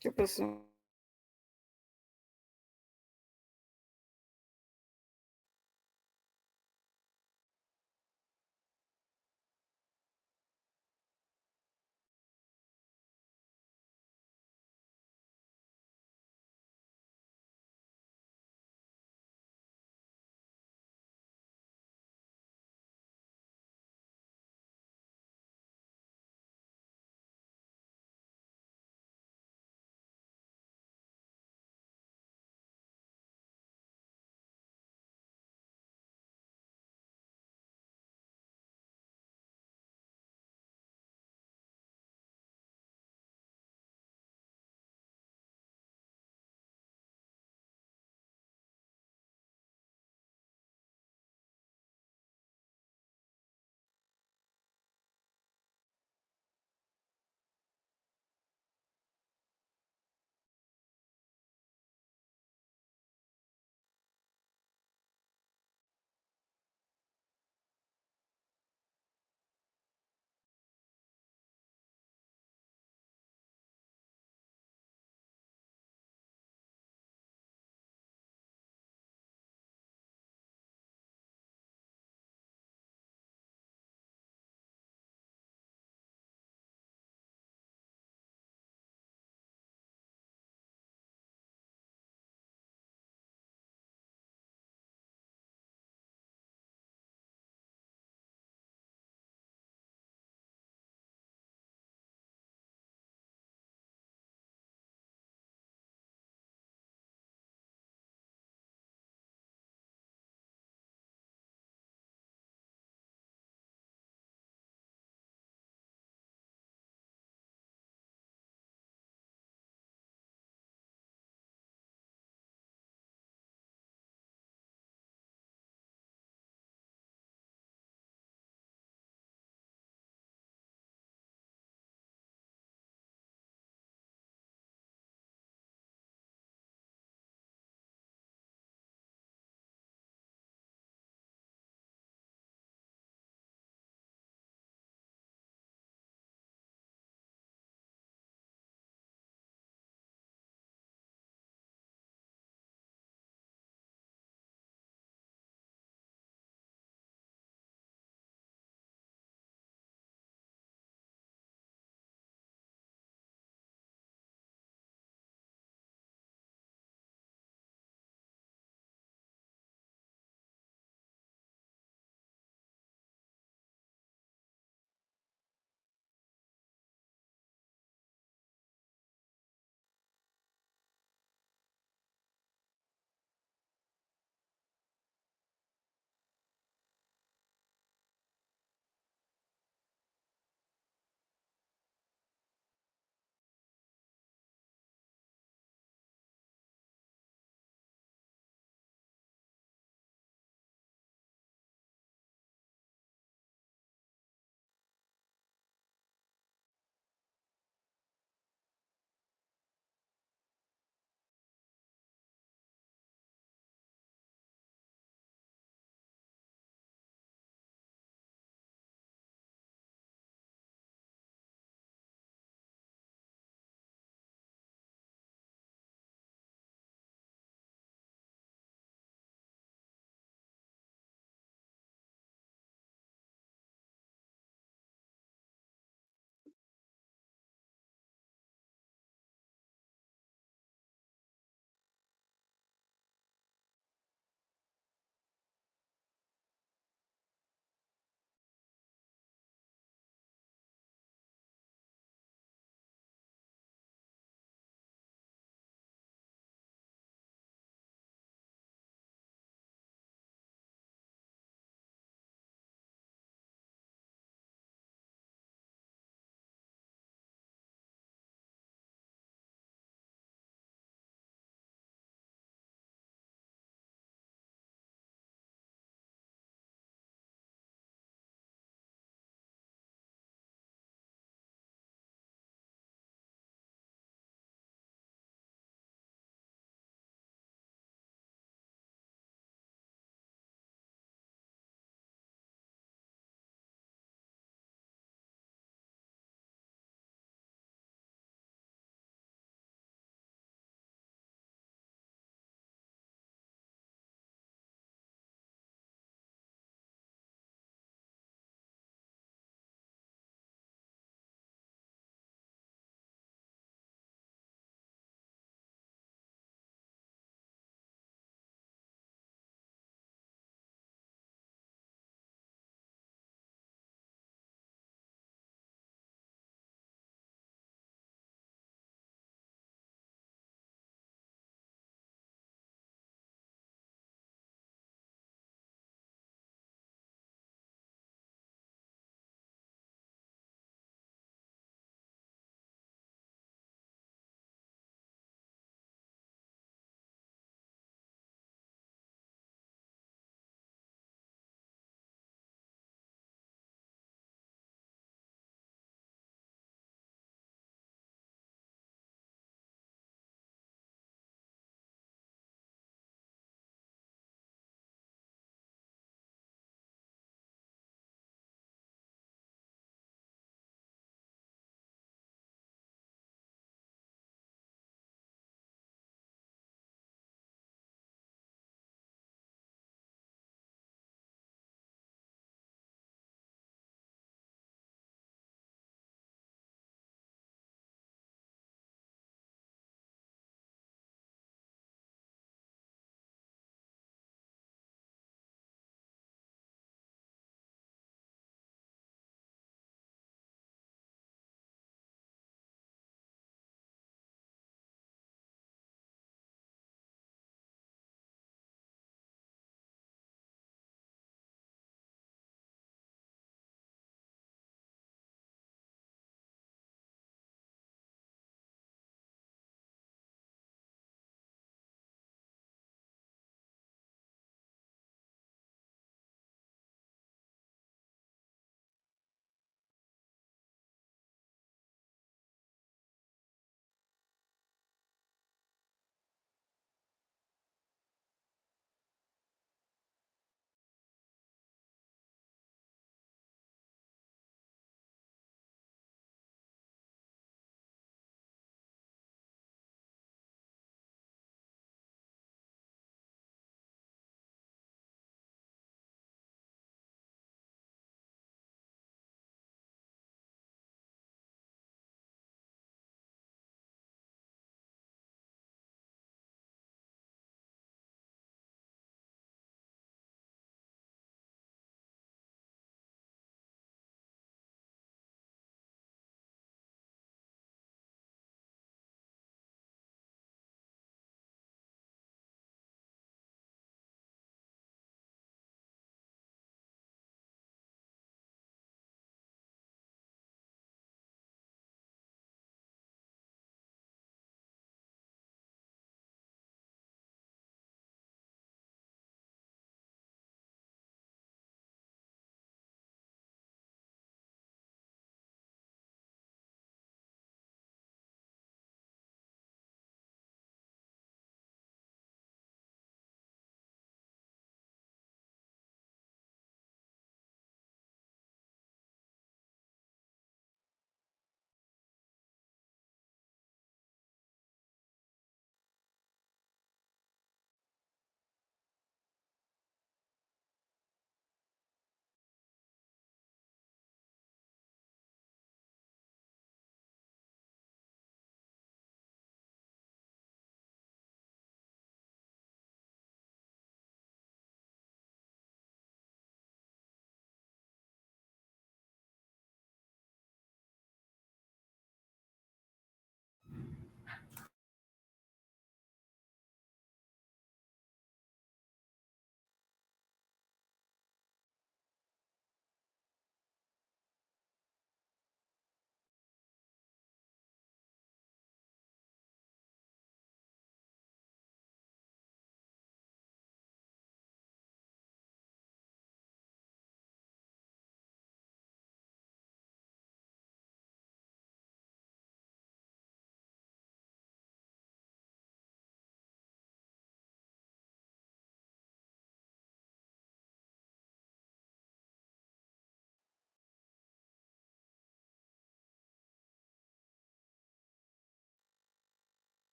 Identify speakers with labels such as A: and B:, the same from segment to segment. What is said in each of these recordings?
A: ¿Qué pasó?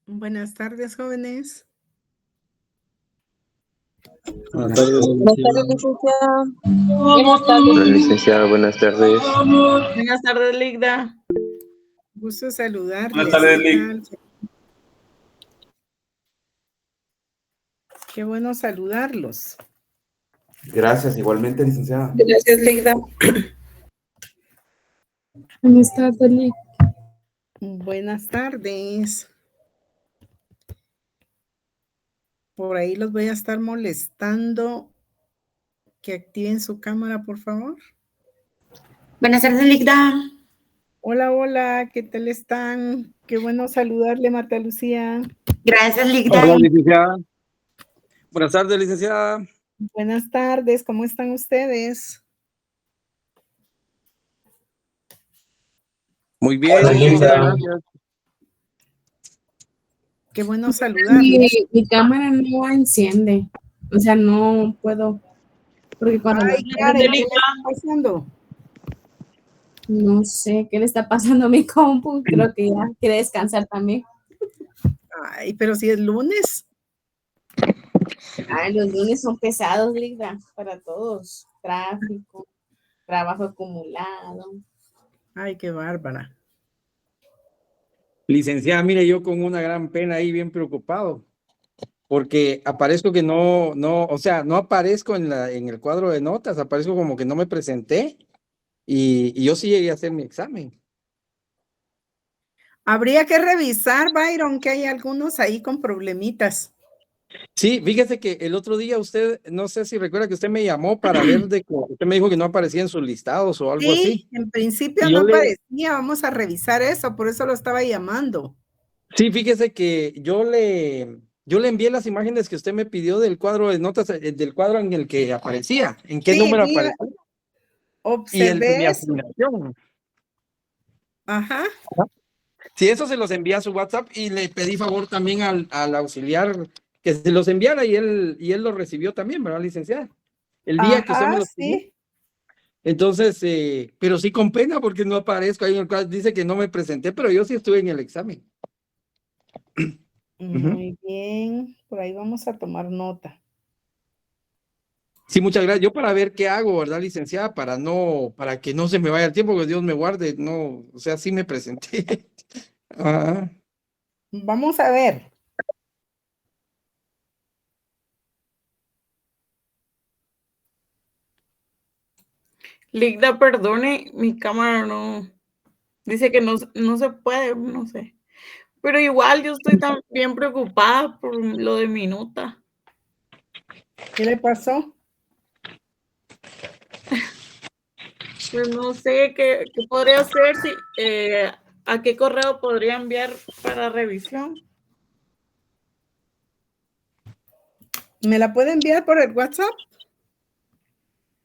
A: Buenas tardes, jóvenes.
B: Buenas tardes,
C: Buenas tardes, licenciada. Buenas
B: Hola,
C: tardes.
B: licenciada, buenas tardes.
D: Buenas tardes, Ligda.
A: Gusto saludarles.
E: Buenas tardes,
A: ¿Qué
E: Lic.
A: tal? Qué bueno saludarlos.
E: Gracias, igualmente, licenciada.
D: Gracias, Ligda.
C: Buenas tardes, Lic.
A: Buenas tardes. Por ahí los voy a estar molestando. Que activen su cámara, por favor.
D: Buenas tardes, Ligda.
A: Hola, hola, ¿qué tal están? Qué bueno saludarle, Marta Lucía.
D: Gracias, Ligda.
B: Hola, licenciada. Buenas tardes, licenciada.
A: Buenas tardes, ¿cómo están ustedes?
B: Muy bien,
E: Hola,
B: licenciada,
E: Linda.
B: gracias.
A: Qué bueno saludarles.
C: Mi cámara no enciende. O sea, no puedo. Porque cuando
A: Ay,
C: me
A: Karen, ¿qué le está pasando?
C: no sé qué le está pasando a mi compu. Creo que ya quiere descansar también.
A: Ay, pero si es lunes.
C: Ay, los lunes son pesados, Ligda, para todos. Tráfico, trabajo acumulado.
A: Ay, qué bárbara.
B: Licenciada, mire, yo con una gran pena ahí, bien preocupado, porque aparezco que o sea, no aparezco en el cuadro de notas, aparezco como que no me presenté y yo sí llegué a hacer mi examen.
A: Habría que revisar, Byron, que hay algunos ahí con problemitas.
B: Sí, fíjese que el otro día usted, no sé si recuerda que usted me llamó para ver de que usted me dijo que no aparecía en sus listados o algo
A: Sí,
B: así.
A: en principio
B: Y
A: no
B: yo le,
A: aparecía, vamos a revisar eso, por eso lo estaba llamando.
B: Sí, fíjese que yo le envié las imágenes que usted me pidió del cuadro de notas, del cuadro en el que aparecía, en qué
A: Sí,
B: número
A: vi,
B: aparecía y mi
A: observé eso.
B: asignación.
A: Ajá.
B: Sí, eso se los envié a su WhatsApp y le pedí favor también al auxiliar que se los enviara y él lo recibió también, ¿verdad, licenciada? El día que usted me
A: Ajá,
B: los pidió.
A: sí.
B: Entonces, pero sí con pena porque no aparezco ahí en el cuadro. Dice que no me presenté, pero yo sí estuve en el examen. Ujú.
A: Muy bien, por ahí vamos a tomar nota.
B: Sí, muchas gracias. Yo para ver qué hago, ¿verdad, licenciada? Para que no se me vaya el tiempo, que Dios me guarde. No, o sea, sí me presenté. Ah,
A: Vamos a ver.
D: Ligda, perdone, mi cámara no. Dice que no se puede, no sé. Pero igual yo estoy también preocupada por lo de Minuta.
A: ¿Qué le pasó?
D: Pues no sé qué podría hacer, si, a qué correo podría enviar para revisión.
A: ¿Me la puede enviar por el WhatsApp?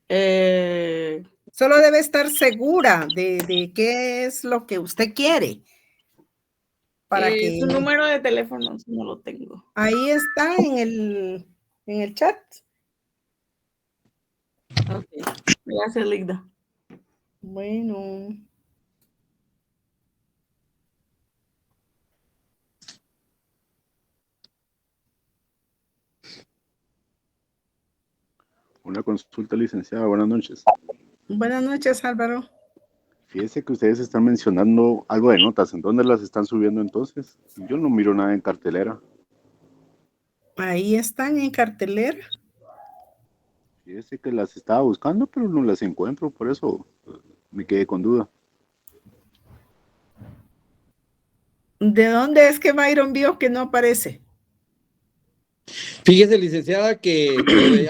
D: Eh,
A: Solo debe estar segura de qué es lo que usted quiere. Para que
D: Su número de teléfono, si no lo tengo.
A: ahí está en el chat.
D: Ok, gracias, Ligda.
A: Bueno.
F: Una consulta, licenciada. Buenas noches.
A: Buenas noches, Álvaro.
F: Fíjese que ustedes están mencionando algo de notas. ¿En dónde las están subiendo entonces? Yo no miro nada en cartelera.
A: Ahí están en cartelera.
F: Fíjese que las estaba buscando, pero no las encuentro. Por eso me quedé con duda.
A: ¿De dónde es que Byron vio que no aparece?
B: fíjese, licenciada, que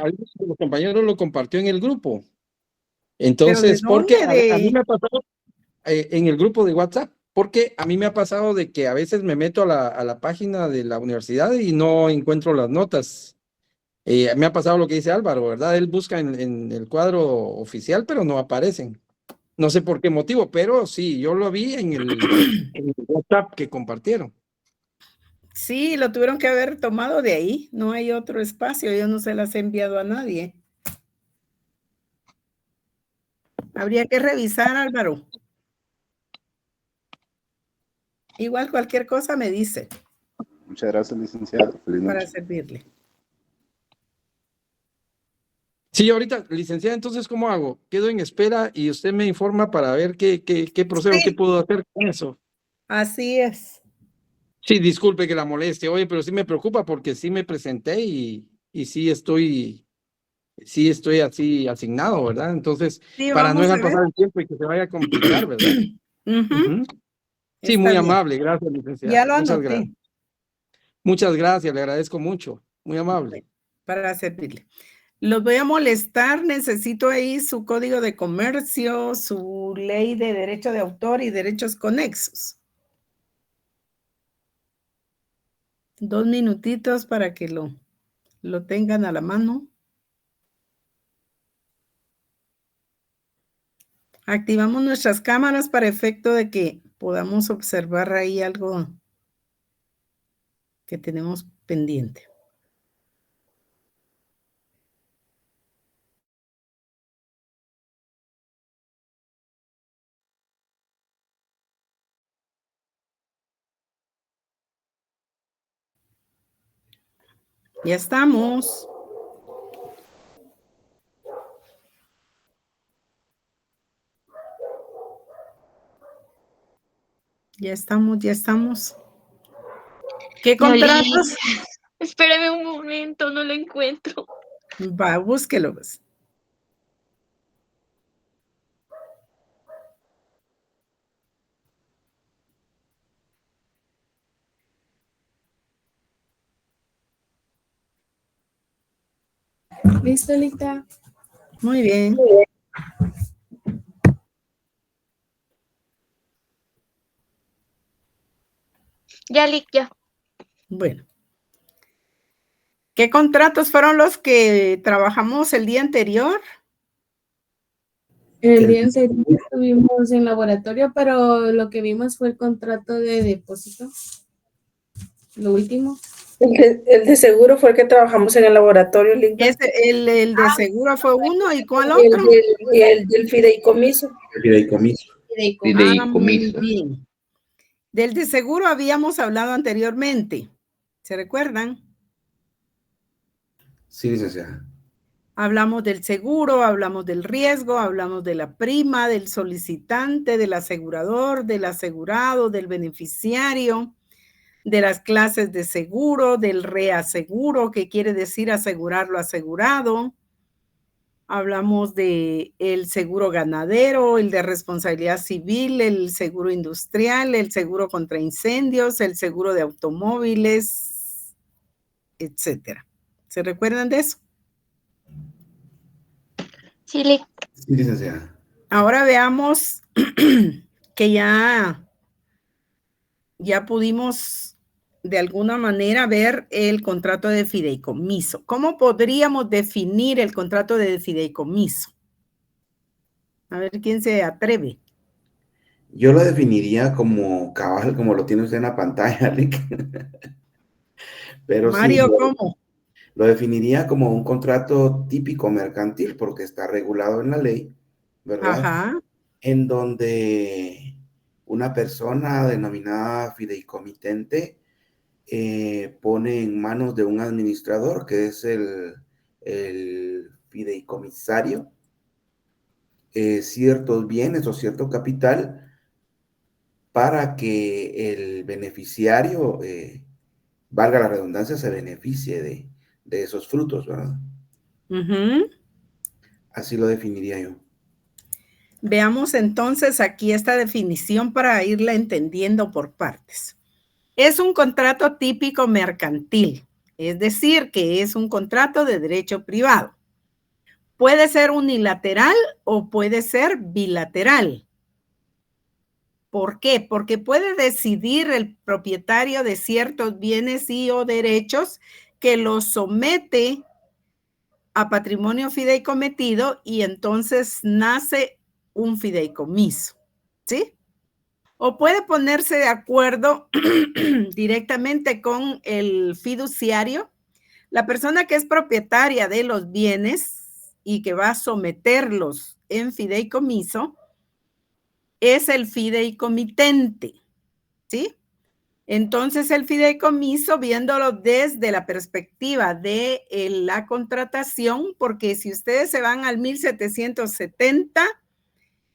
B: algunos de los compañeros lo compartió en el grupo.
A: ¿Pero de
B: Entonces, porque
A: dónde?
B: a mí me ha pasado en el grupo de WhatsApp, porque a mí me ha pasado de que a veces me meto a la página de la universidad y no encuentro las notas. Me ha pasado lo que dice Álvaro, ¿verdad? Él busca en el cuadro oficial, pero no aparecen. No sé por qué motivo, pero sí, yo lo vi en el WhatsApp que compartieron.
A: Sí, lo tuvieron que haber tomado de ahí. No hay otro espacio. Yo no se las he enviado a nadie. Habría que revisar, Álvaro. Igual cualquier cosa me dice.
F: Muchas gracias, licenciada. Feliz
A: Para
F: noche.
A: servirle.
B: Sí, ahorita, licenciada, entonces, ¿cómo hago? Quedo en espera y usted me informa para ver qué procedo,
A: Sí.
B: qué puedo hacer con eso.
A: Así es.
B: Sí, disculpe que la moleste, oye, pero sí me preocupa porque sí me presenté y sí estoy así asignado, ¿verdad? Entonces,
A: Sí,
B: para no
A: vamos a
B: dejar
A: ver.
B: pasar el tiempo y que se vaya a complicar, ¿verdad?
A: Ujú,
B: Ujú. Sí,
A: está
B: muy
A: bien.
B: amable, gracias,
A: Ya
B: licenciada.
A: lo
B: Muchas
A: anoté.
B: gracias. Muchas gracias, le agradezco mucho. Muy amable.
A: Para servirle. Los voy a molestar, necesito ahí su código de comercio, su ley de derecho de autor y derechos conexos. 2 minutitos para que lo tengan a la mano. Activamos nuestras cámaras para efecto de que podamos observar ahí algo que tenemos pendiente. Ya estamos. Ya estamos, ya estamos. ¿Qué contratos?
G: Espérame un momento, no lo encuentro.
A: Va, búsquelo. Pues.
C: Listo, Lita.
A: Muy bien.
G: Ya, Lick, ya.
A: Bueno. ¿Qué contratos fueron los que trabajamos el día anterior?
C: El día anterior estuvimos en laboratorio, pero lo que vimos fue el contrato de depósito. Lo último.
H: El de seguro fue el que trabajamos en el laboratorio, Linda.
A: El de seguro fue uno, ¿y cuál
H: Y
A: otro?
H: el del fideicomiso.
E: El fideicomiso.
A: Muy bien. Del de seguro habíamos hablado anteriormente. ¿Se recuerdan?
E: Sí, licenciada.
A: Hablamos del seguro, hablamos del riesgo, hablamos de la prima, del solicitante, del asegurador, del asegurado, del beneficiario, de las clases de seguro, del reaseguro, que quiere decir asegurar lo asegurado. Hablamos de el seguro ganadero, el de responsabilidad civil, el seguro industrial, el seguro contra incendios, el seguro de automóviles, etcétera. ¿Se recuerdan de eso?
G: Sí, Lick.
E: Sí, licenciada.
A: Ahora veamos que ya pudimos de alguna manera ver el contrato de fideicomiso. ¿Cómo podríamos definir el contrato de fideicomiso? A ver quién se atreve.
E: Yo lo definiría como cabal, como lo tiene usted en la pantalla, Lick. Pero
A: Mario,
E: sí,
A: ¿cómo?
E: lo definiría como un contrato típico mercantil porque está regulado en la ley, ¿verdad?
A: Ajá.
E: En donde una persona denominada fideicomitente pone en manos de un administrador, que es el fideicomisario, ciertos bienes o cierto capital para que el beneficiario, valga la redundancia, se beneficie de esos frutos, ¿verdad?
A: Ujú.
E: Así lo definiría yo.
A: Veamos entonces aquí esta definición para irla entendiendo por partes. Es un contrato típico mercantil, es decir, que es un contrato de derecho privado. Puede ser unilateral o puede ser bilateral. ¿Por qué? Porque puede decidir el propietario de ciertos bienes y o derechos que los somete a patrimonio fideicometido y entonces nace un fideicomiso, ¿sí? O puede ponerse de acuerdo directamente con el fiduciario, la persona que es propietaria de los bienes y que va a someterlos en fideicomiso, es el fideicomitente, ¿sí? Entonces, el fideicomiso, viéndolo desde la perspectiva de la contratación, porque si ustedes se van al 1770,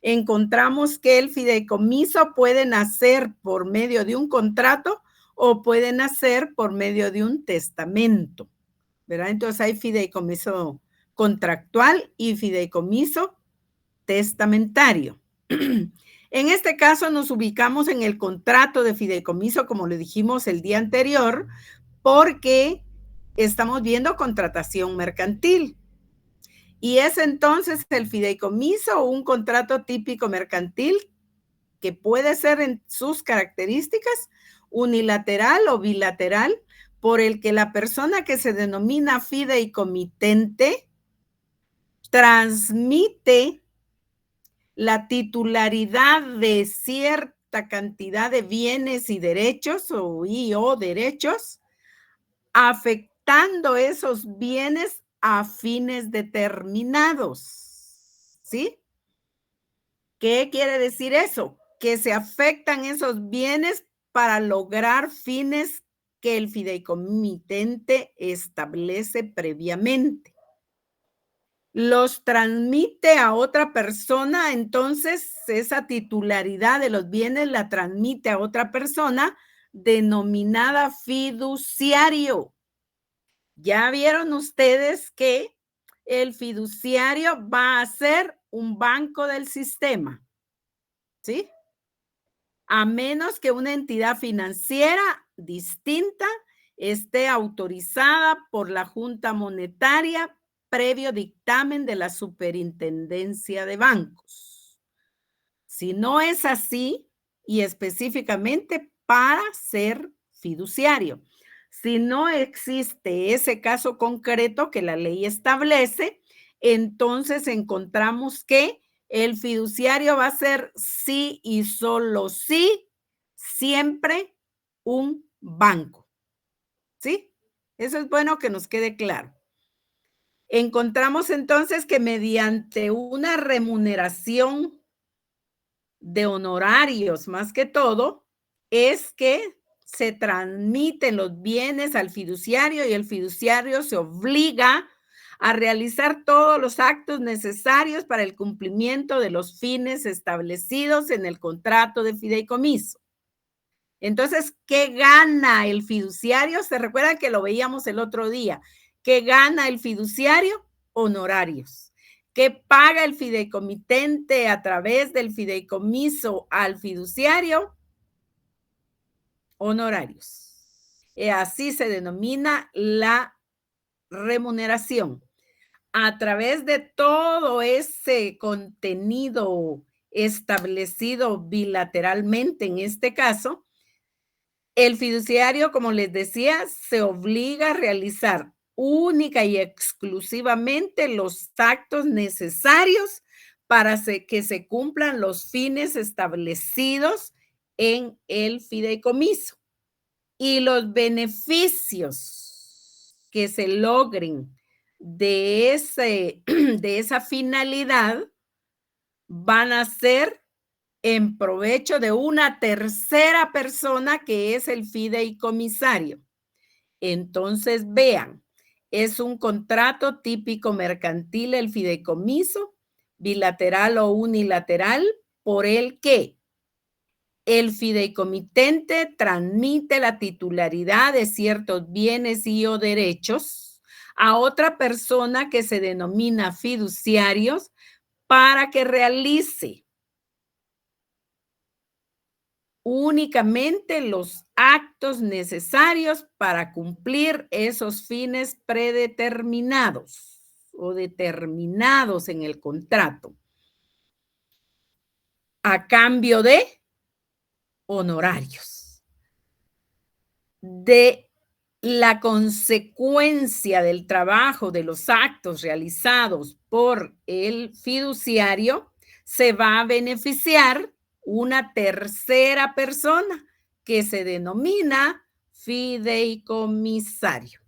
A: encontramos que el fideicomiso puede nacer por medio de un contrato o puede nacer por medio de un testamento, ¿verdad? Entonces, hay fideicomiso contractual y fideicomiso testamentario. En este caso nos ubicamos en el contrato de fideicomiso, como le dijimos el día anterior, porque estamos viendo contratación mercantil. Y es entonces el fideicomiso un contrato típico mercantil que puede ser en sus características unilateral o bilateral, por el que la persona que se denomina fideicomitente transmite la titularidad de cierta cantidad de bienes y derechos o derechos, afectando esos bienes a fines determinados. ¿Sí? ¿Qué quiere decir eso? Que se afectan esos bienes para lograr fines que el fideicomitente establece previamente. Los transmite a otra persona, entonces esa titularidad de los bienes la transmite a otra persona denominada fiduciario. Ya vieron ustedes que el fiduciario va a ser un banco del sistema, ¿sí? A menos que una entidad financiera distinta esté autorizada por la Junta Monetaria previo dictamen de la Superintendencia de Bancos. Si no es así, y específicamente para ser fiduciario, si no existe ese caso concreto que la ley establece, entonces encontramos que el fiduciario va a ser sí y solo sí, siempre un banco. ¿Sí? Eso es bueno que nos quede claro. Encontramos entonces que mediante una remuneración de honorarios, más que todo, es que se transmiten los bienes al fiduciario y el fiduciario se obliga a realizar todos los actos necesarios para el cumplimiento de los fines establecidos en el contrato de fideicomiso. Entonces, ¿qué gana el fiduciario? Se recuerdan que lo veíamos el otro día. ¿Qué gana el fiduciario? Honorarios. ¿Qué paga el fideicomitente a través del fideicomiso al fiduciario? Honorarios. Así se denomina la remuneración. A través de todo ese contenido establecido bilateralmente, en este caso, el fiduciario, como les decía, se obliga a realizar única y exclusivamente los actos necesarios para que se cumplan los fines establecidos en el fideicomiso. Y los beneficios que se logren de esa finalidad van a ser en provecho de una tercera persona que es el fideicomisario. Entonces, vean, es un contrato típico mercantil el fideicomiso, bilateral o unilateral, por el que el fideicomitente transmite la titularidad de ciertos bienes y o derechos a otra persona que se denomina fiduciarios para que realice únicamente los actos necesarios para cumplir esos fines predeterminados o determinados en el contrato, a cambio de honorarios. De la consecuencia del trabajo de los actos realizados por el fiduciario, se va a beneficiar una tercera persona que se denomina fideicomisario.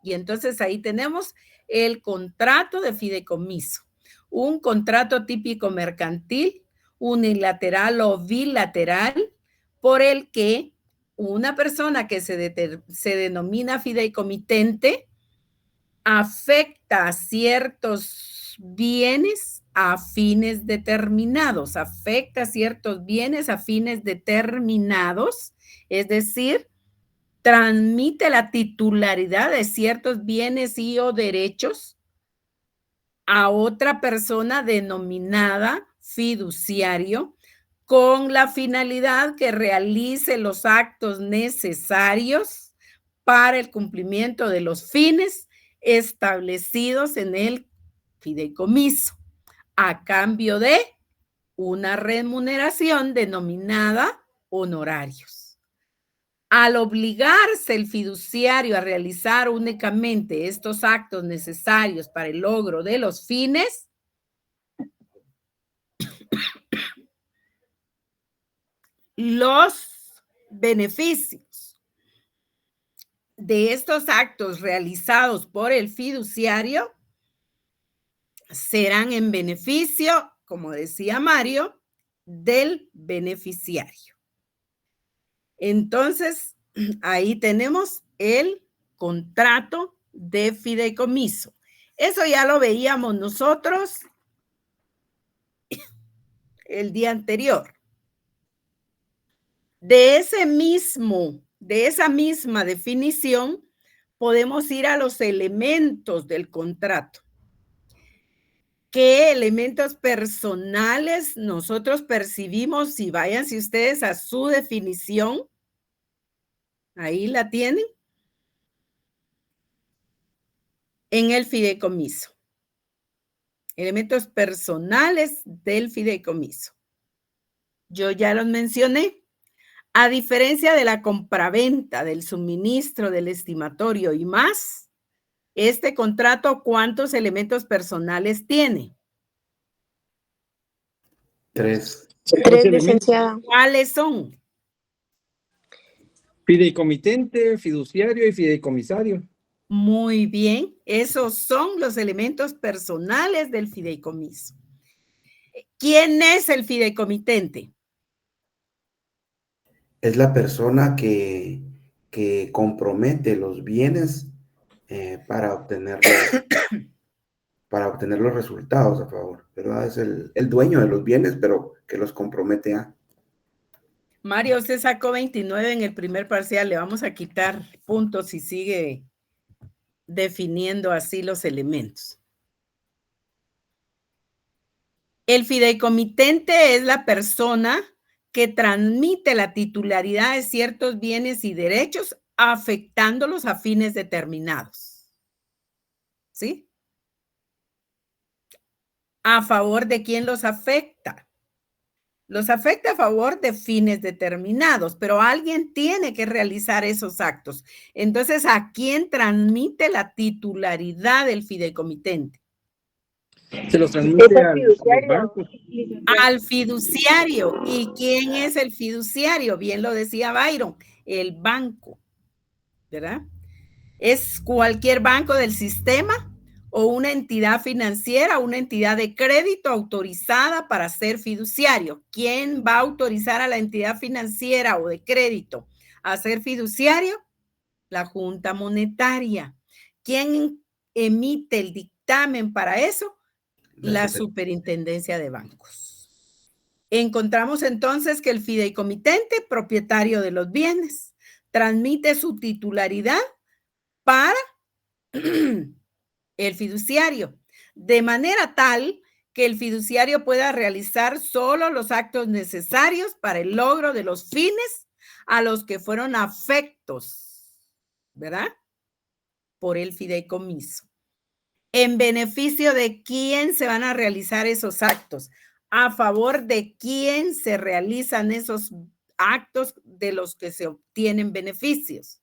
A: Y entonces ahí tenemos el contrato de fideicomiso, un contrato típico mercantil, unilateral o bilateral, por el que una persona que se denomina fideicomitente afecta a ciertos bienes a fines determinados, afecta a ciertos bienes a fines determinados, es decir, transmite la titularidad de ciertos bienes y o derechos a otra persona denominada fiduciario con la finalidad que realice los actos necesarios para el cumplimiento de los fines establecidos en el fideicomiso, a cambio de una remuneración denominada honorarios. Al obligarse el fiduciario a realizar únicamente estos actos necesarios para el logro de los fines, los beneficios de estos actos realizados por el fiduciario serán en beneficio, como decía Mario, del beneficiario. Entonces, ahí tenemos el contrato de fideicomiso. Eso ya lo veíamos nosotros el día anterior. De esa misma definición, podemos ir a los elementos del contrato. ¿Qué elementos personales nosotros percibimos? Y váyanse ustedes a su definición. Ahí la tienen. En el fideicomiso. Elementos personales del fideicomiso. Yo ya los mencioné. A diferencia de la compraventa, del suministro, del estimatorio y más, este contrato, ¿cuántos elementos personales tiene?
E: 3.
G: 3, licenciada.
A: ¿Cuáles son?
B: Fideicomitente, fiduciario y fideicomisario.
A: Muy bien, esos son los elementos personales del fideicomiso. ¿Quién es el fideicomitente?
E: Es la persona que compromete los bienes para obtener los resultados a favor, ¿verdad? Es el dueño de los bienes, pero que los compromete a.
A: Mario, usted sacó 29 en el primer parcial, le vamos a quitar puntos si sigue definiendo así los elementos. El fideicomitente es la persona que transmite la titularidad de ciertos bienes y derechos afectándolos a fines determinados. ¿Sí? ¿A favor de quién los afecta? Los afecta a favor de fines determinados, pero alguien tiene que realizar esos actos. Entonces, ¿a quién transmite la titularidad del fideicomitente?
B: Se los transmite al banco.
A: Al fiduciario. ¿Y quién es el fiduciario? Bien lo decía Byron, el banco, ¿verdad? Es cualquier banco del sistema o una entidad financiera, una entidad de crédito autorizada para ser fiduciario. ¿Quién va a autorizar a la entidad financiera o de crédito a ser fiduciario? La Junta Monetaria. ¿Quién emite el dictamen para eso? La Superintendencia de Bancos. Encontramos entonces que el fideicomitente, propietario de los bienes, transmite su titularidad para el fiduciario, de manera tal que el fiduciario pueda realizar solo los actos necesarios para el logro de los fines a los que fueron afectos, ¿verdad? Por el fideicomiso. ¿En beneficio de quién se van a realizar esos actos? ¿A favor de quién se realizan esos actos de los que se obtienen beneficios?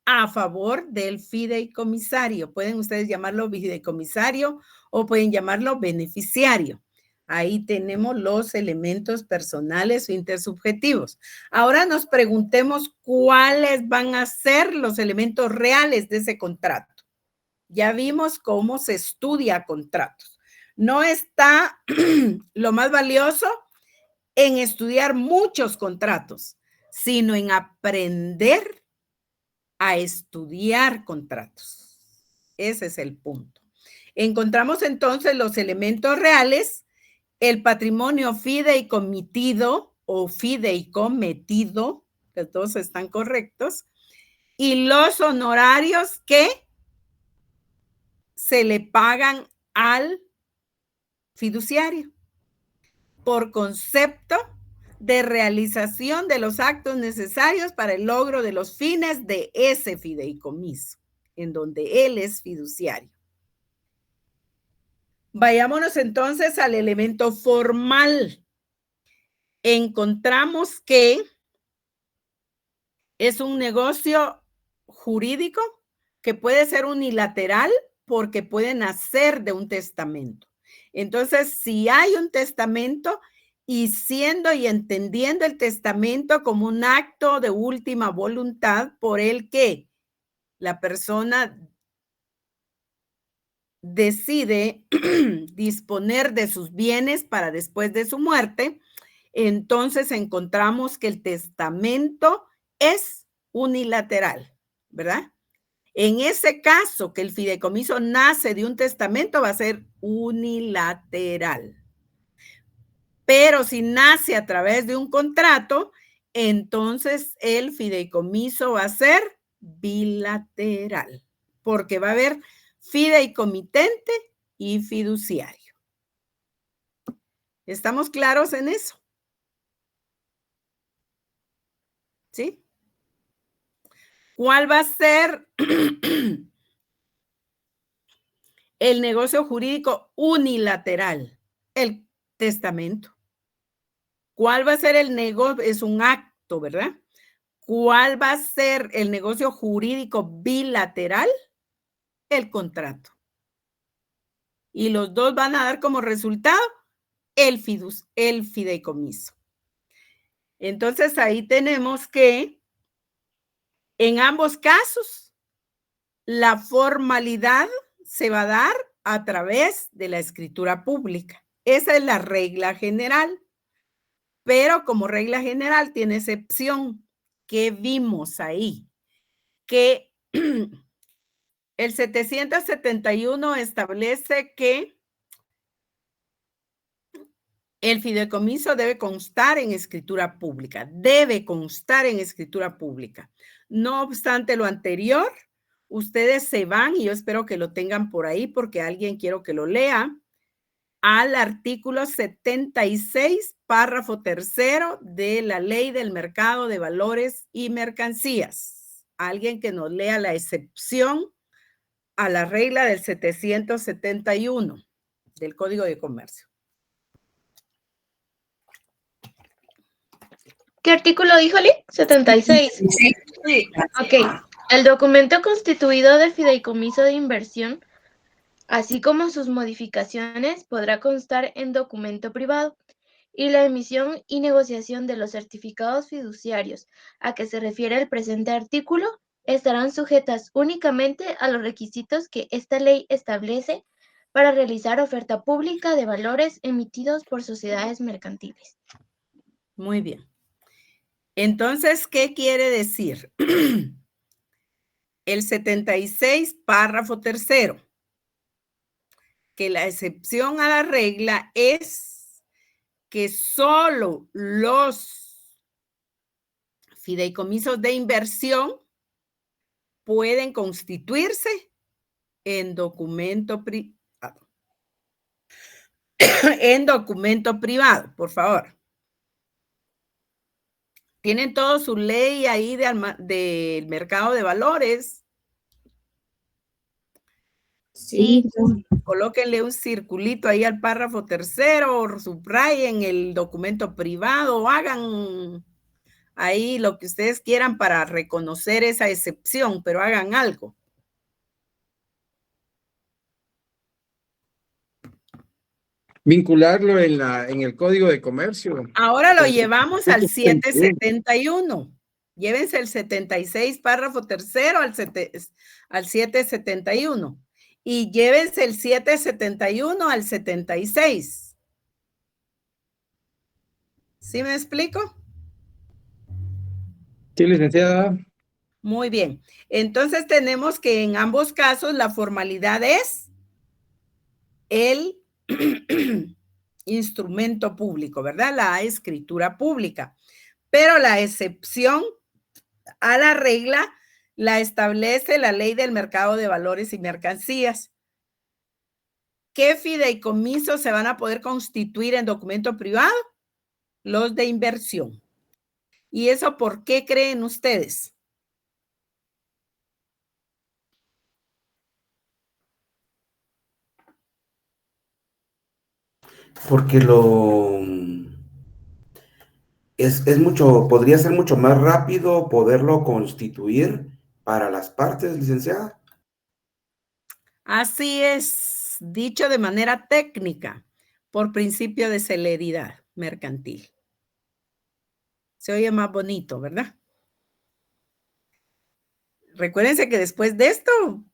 A: A favor del fideicomisario. Pueden ustedes llamarlo fideicomisario o pueden llamarlo beneficiario. Ahí tenemos los elementos personales o intersubjetivos. Ahora nos preguntemos cuáles van a ser los elementos reales de ese contrato. Ya vimos cómo se estudia contratos. No está lo más valioso en estudiar muchos contratos, sino en aprender a estudiar contratos. Ese es el punto. Encontramos entonces los elementos reales, el patrimonio fideicomitido o fideicometido, que todos están correctos, y los honorarios que se le pagan al fiduciario por concepto de realización de los actos necesarios para el logro de los fines de ese fideicomiso, en donde él es fiduciario. Vayámonos entonces al elemento formal. Encontramos que es un negocio jurídico que puede ser unilateral porque puede nacer de un testamento. Entonces, si hay un testamento y siendo y entendiendo el testamento como un acto de última voluntad por el que la persona decide disponer de sus bienes para después de su muerte, entonces encontramos que el testamento es unilateral, ¿verdad? En ese caso, que el fideicomiso nace de un testamento, va a ser unilateral. Pero si nace a través de un contrato, entonces el fideicomiso va a ser bilateral, porque va a haber fideicomitente y fiduciario. ¿Estamos claros en eso? ¿Sí? ¿Cuál va a ser el negocio jurídico unilateral? El testamento. ¿Cuál va a ser el negocio? Es un acto, ¿verdad? ¿Cuál va a ser el negocio jurídico bilateral? El contrato. Y los dos van a dar como resultado el fideicomiso. Entonces ahí tenemos que en ambos casos la formalidad se va a dar a través de la escritura pública. Esa es la regla general. Pero como regla general tiene excepción. ¿Qué vimos ahí? Que el 771 establece que el fideicomiso debe constar en escritura pública. Debe constar en escritura pública. No obstante lo anterior, ustedes se van, y yo espero que lo tengan por ahí porque alguien quiero que lo lea, al artículo 76, párrafo tercero de la Ley del Mercado de Valores y Mercancías. Alguien que nos lea la excepción a la regla del 771 del Código de Comercio.
G: ¿Qué artículo dijo, Lick? 76.
A: Sí.
G: Ok. El documento constituido de fideicomiso de inversión, así como sus modificaciones, podrá constar en documento privado, y la emisión y negociación de los certificados fiduciarios a que se refiere el presente artículo estarán sujetas únicamente a los requisitos que esta ley establece para realizar oferta pública de valores emitidos por sociedades mercantiles.
A: Muy bien. Entonces, ¿qué quiere decir? El 76, párrafo tercero, que la excepción a la regla es que solo los fideicomisos de inversión pueden constituirse en documento privado. En documento privado, por favor. Tienen todo su ley ahí del mercado de valores.
C: Sí.
A: Colóquenle un circulito ahí al párrafo tercero, o subrayen el documento privado, o hagan ahí lo que ustedes quieran para reconocer esa excepción, pero hagan algo.
B: Vincularlo en el Código de Comercio.
A: Ahora lo llevamos al 771. Llévense el 76, párrafo tercero al 771. Y llévense el 771 al 76. ¿Sí me explico?
B: Sí, licenciada.
A: Muy bien. Entonces tenemos que en ambos casos la formalidad es el instrumento público, ¿verdad? La escritura pública. Pero la excepción a la regla la establece la Ley del Mercado de Valores y Mercancías. ¿Qué fideicomisos se van a poder constituir en documento privado? Los de inversión. ¿Y eso por qué creen ustedes?
E: Porque es mucho, podría ser mucho más rápido poderlo constituir para las partes, licenciada.
A: Así es, dicho de manera técnica, por principio de celeridad mercantil. Se oye más bonito, ¿verdad? Recuérdense que después de esto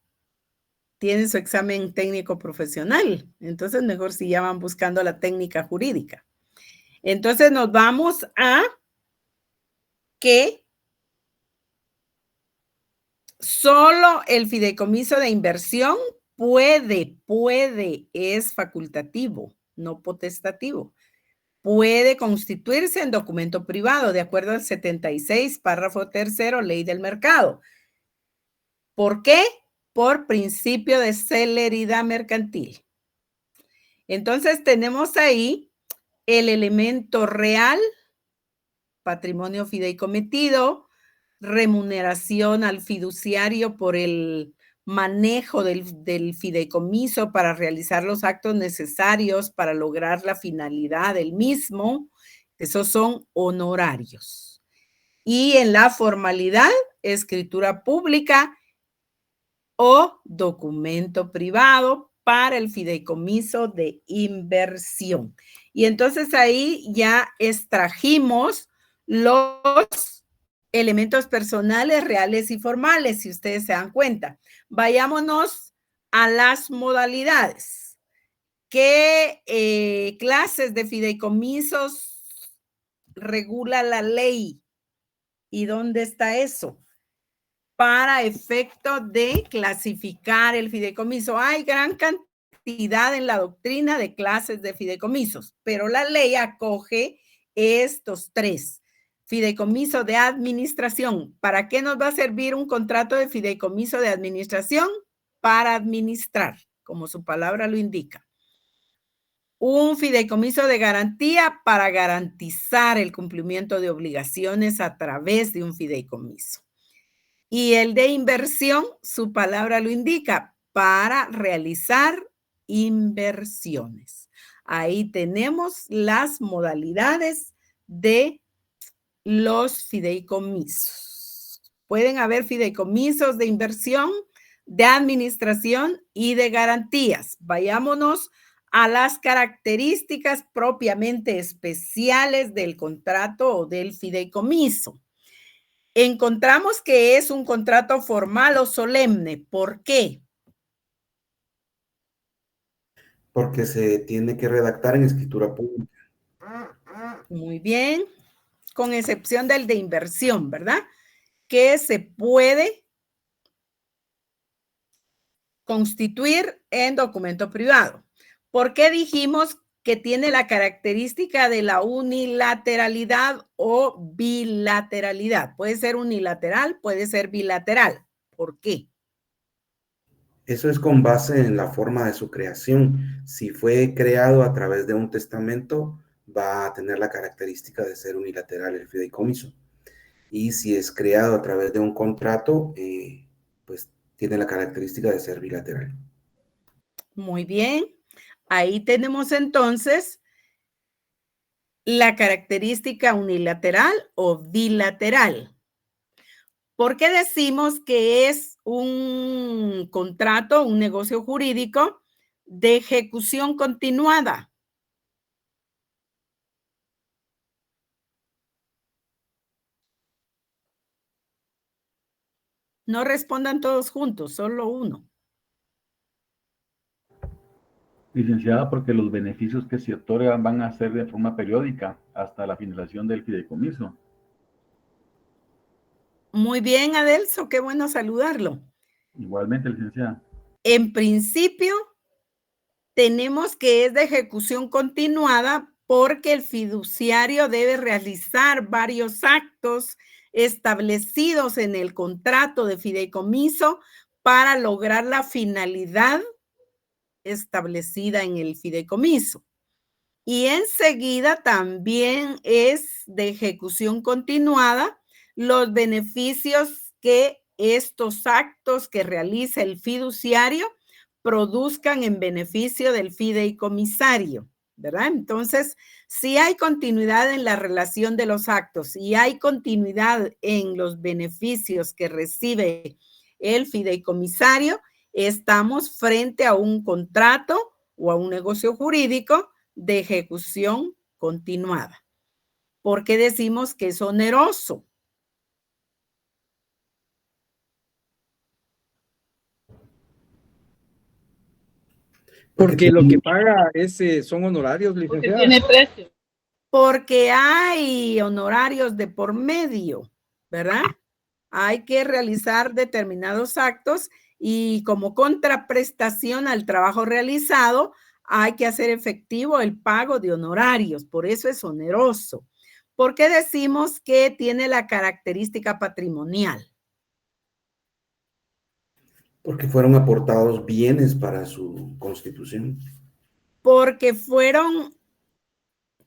A: tienen su examen técnico profesional, entonces mejor si ya van buscando la técnica jurídica. Entonces nos vamos a que solo el fideicomiso de inversión es facultativo, no potestativo. Puede constituirse en documento privado, de acuerdo al 76, párrafo tercero, Ley del Mercado. ¿Por qué? Por principio de celeridad mercantil. Entonces tenemos ahí el elemento real, patrimonio fideicometido, remuneración al fiduciario por el manejo del fideicomiso para realizar los actos necesarios para lograr la finalidad del mismo. Esos son honorarios. Y en la formalidad, escritura pública o documento privado para el fideicomiso de inversión. Y entonces ahí ya extrajimos los elementos personales, reales y formales, si ustedes se dan cuenta. Vayámonos a las modalidades. ¿Qué clases de fideicomisos regula la ley? ¿Y dónde está eso? Para efecto de clasificar el fideicomiso. Hay gran cantidad en la doctrina de clases de fideicomisos, pero la ley acoge estos tres. Fideicomiso de administración. ¿Para qué nos va a servir un contrato de fideicomiso de administración? Para administrar, como su palabra lo indica. Un fideicomiso de garantía para garantizar el cumplimiento de obligaciones a través de un fideicomiso. Y el de inversión, su palabra lo indica, para realizar inversiones. Ahí tenemos las modalidades de los fideicomisos. Pueden haber fideicomisos de inversión, de administración y de garantías. Vayámonos a las características propiamente especiales del contrato o del fideicomiso. Encontramos que es un contrato formal o solemne. ¿Por qué?
E: Porque se tiene que redactar en escritura pública.
A: Muy bien, con excepción del de inversión, ¿verdad? Que se puede constituir en documento privado. ¿Por qué dijimos que tiene la característica de la unilateralidad o bilateralidad? Puede ser unilateral, puede ser bilateral. ¿Por qué?
E: Eso es con base en la forma de su creación. Si fue creado a través de un testamento, va a tener la característica de ser unilateral el fideicomiso. Y si es creado a través de un contrato, pues tiene la característica de ser bilateral.
A: Muy bien. Ahí tenemos entonces la característica unilateral o bilateral. ¿Por qué decimos que es un contrato, un negocio jurídico de ejecución continuada? No respondan todos juntos, solo uno.
I: Licenciada, porque los beneficios que se otorgan van a ser de forma periódica hasta la finalización del fideicomiso.
A: Muy bien, Adelso, qué bueno saludarlo.
I: Igualmente, licenciada.
A: En principio, tenemos que es de ejecución continuada porque el fiduciario debe realizar varios actos establecidos en el contrato de fideicomiso para lograr la finalidad establecida en el fideicomiso. Y enseguida también es de ejecución continuada los beneficios que estos actos que realiza el fiduciario produzcan en beneficio del fideicomisario, ¿verdad? Entonces, si hay continuidad en la relación de los actos y hay continuidad en los beneficios que recibe el fideicomisario, estamos frente a un contrato o a un negocio jurídico de ejecución continuada. ¿Por qué decimos que es oneroso?
B: Porque lo que paga son honorarios,
D: Porque
B: licenciada.
D: tiene precio.
A: Porque hay honorarios de por medio, ¿verdad? Hay que realizar determinados actos y como contraprestación al trabajo realizado, hay que hacer efectivo el pago de honorarios. Por eso es oneroso. ¿Por qué decimos que tiene la característica patrimonial?
E: Porque fueron aportados bienes para su constitución.
A: Porque fueron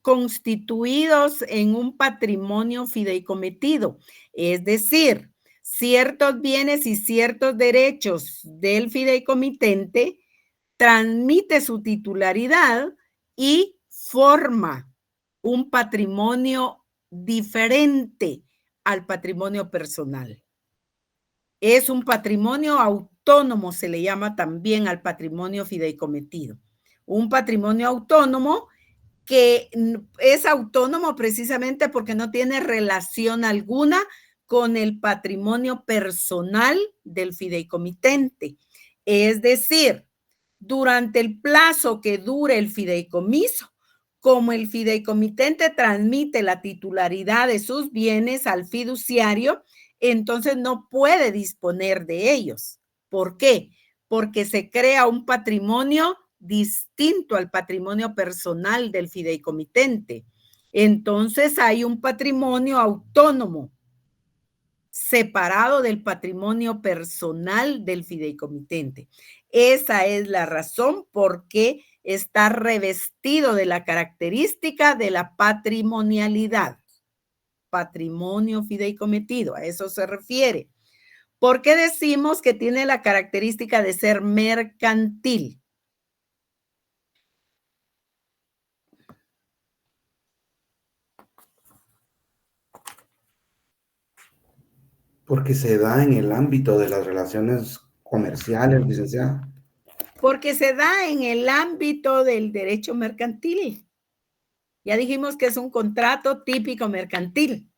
A: constituidos en un patrimonio fideicometido, es decir, ciertos bienes y ciertos derechos del fideicomitente transmite su titularidad y forma un patrimonio diferente al patrimonio personal. Es un patrimonio autónomo, se le llama también al patrimonio fideicometido. Un patrimonio autónomo que es autónomo precisamente porque no tiene relación alguna con el patrimonio personal del fideicomitente. Es decir, durante el plazo que dure el fideicomiso, como el fideicomitente transmite la titularidad de sus bienes al fiduciario, entonces no puede disponer de ellos. ¿Por qué? Porque se crea un patrimonio distinto al patrimonio personal del fideicomitente. Entonces hay un patrimonio autónomo, separado del patrimonio personal del fideicomitente. Esa es la razón por qué está revestido de la característica de la patrimonialidad. Patrimonio fideicometido, a eso se refiere. ¿Por qué decimos que tiene la característica de ser mercantil?
E: Porque se da en el ámbito de las relaciones comerciales, licenciada.
A: Porque se da en el ámbito del derecho mercantil. Ya dijimos que es un contrato típico mercantil.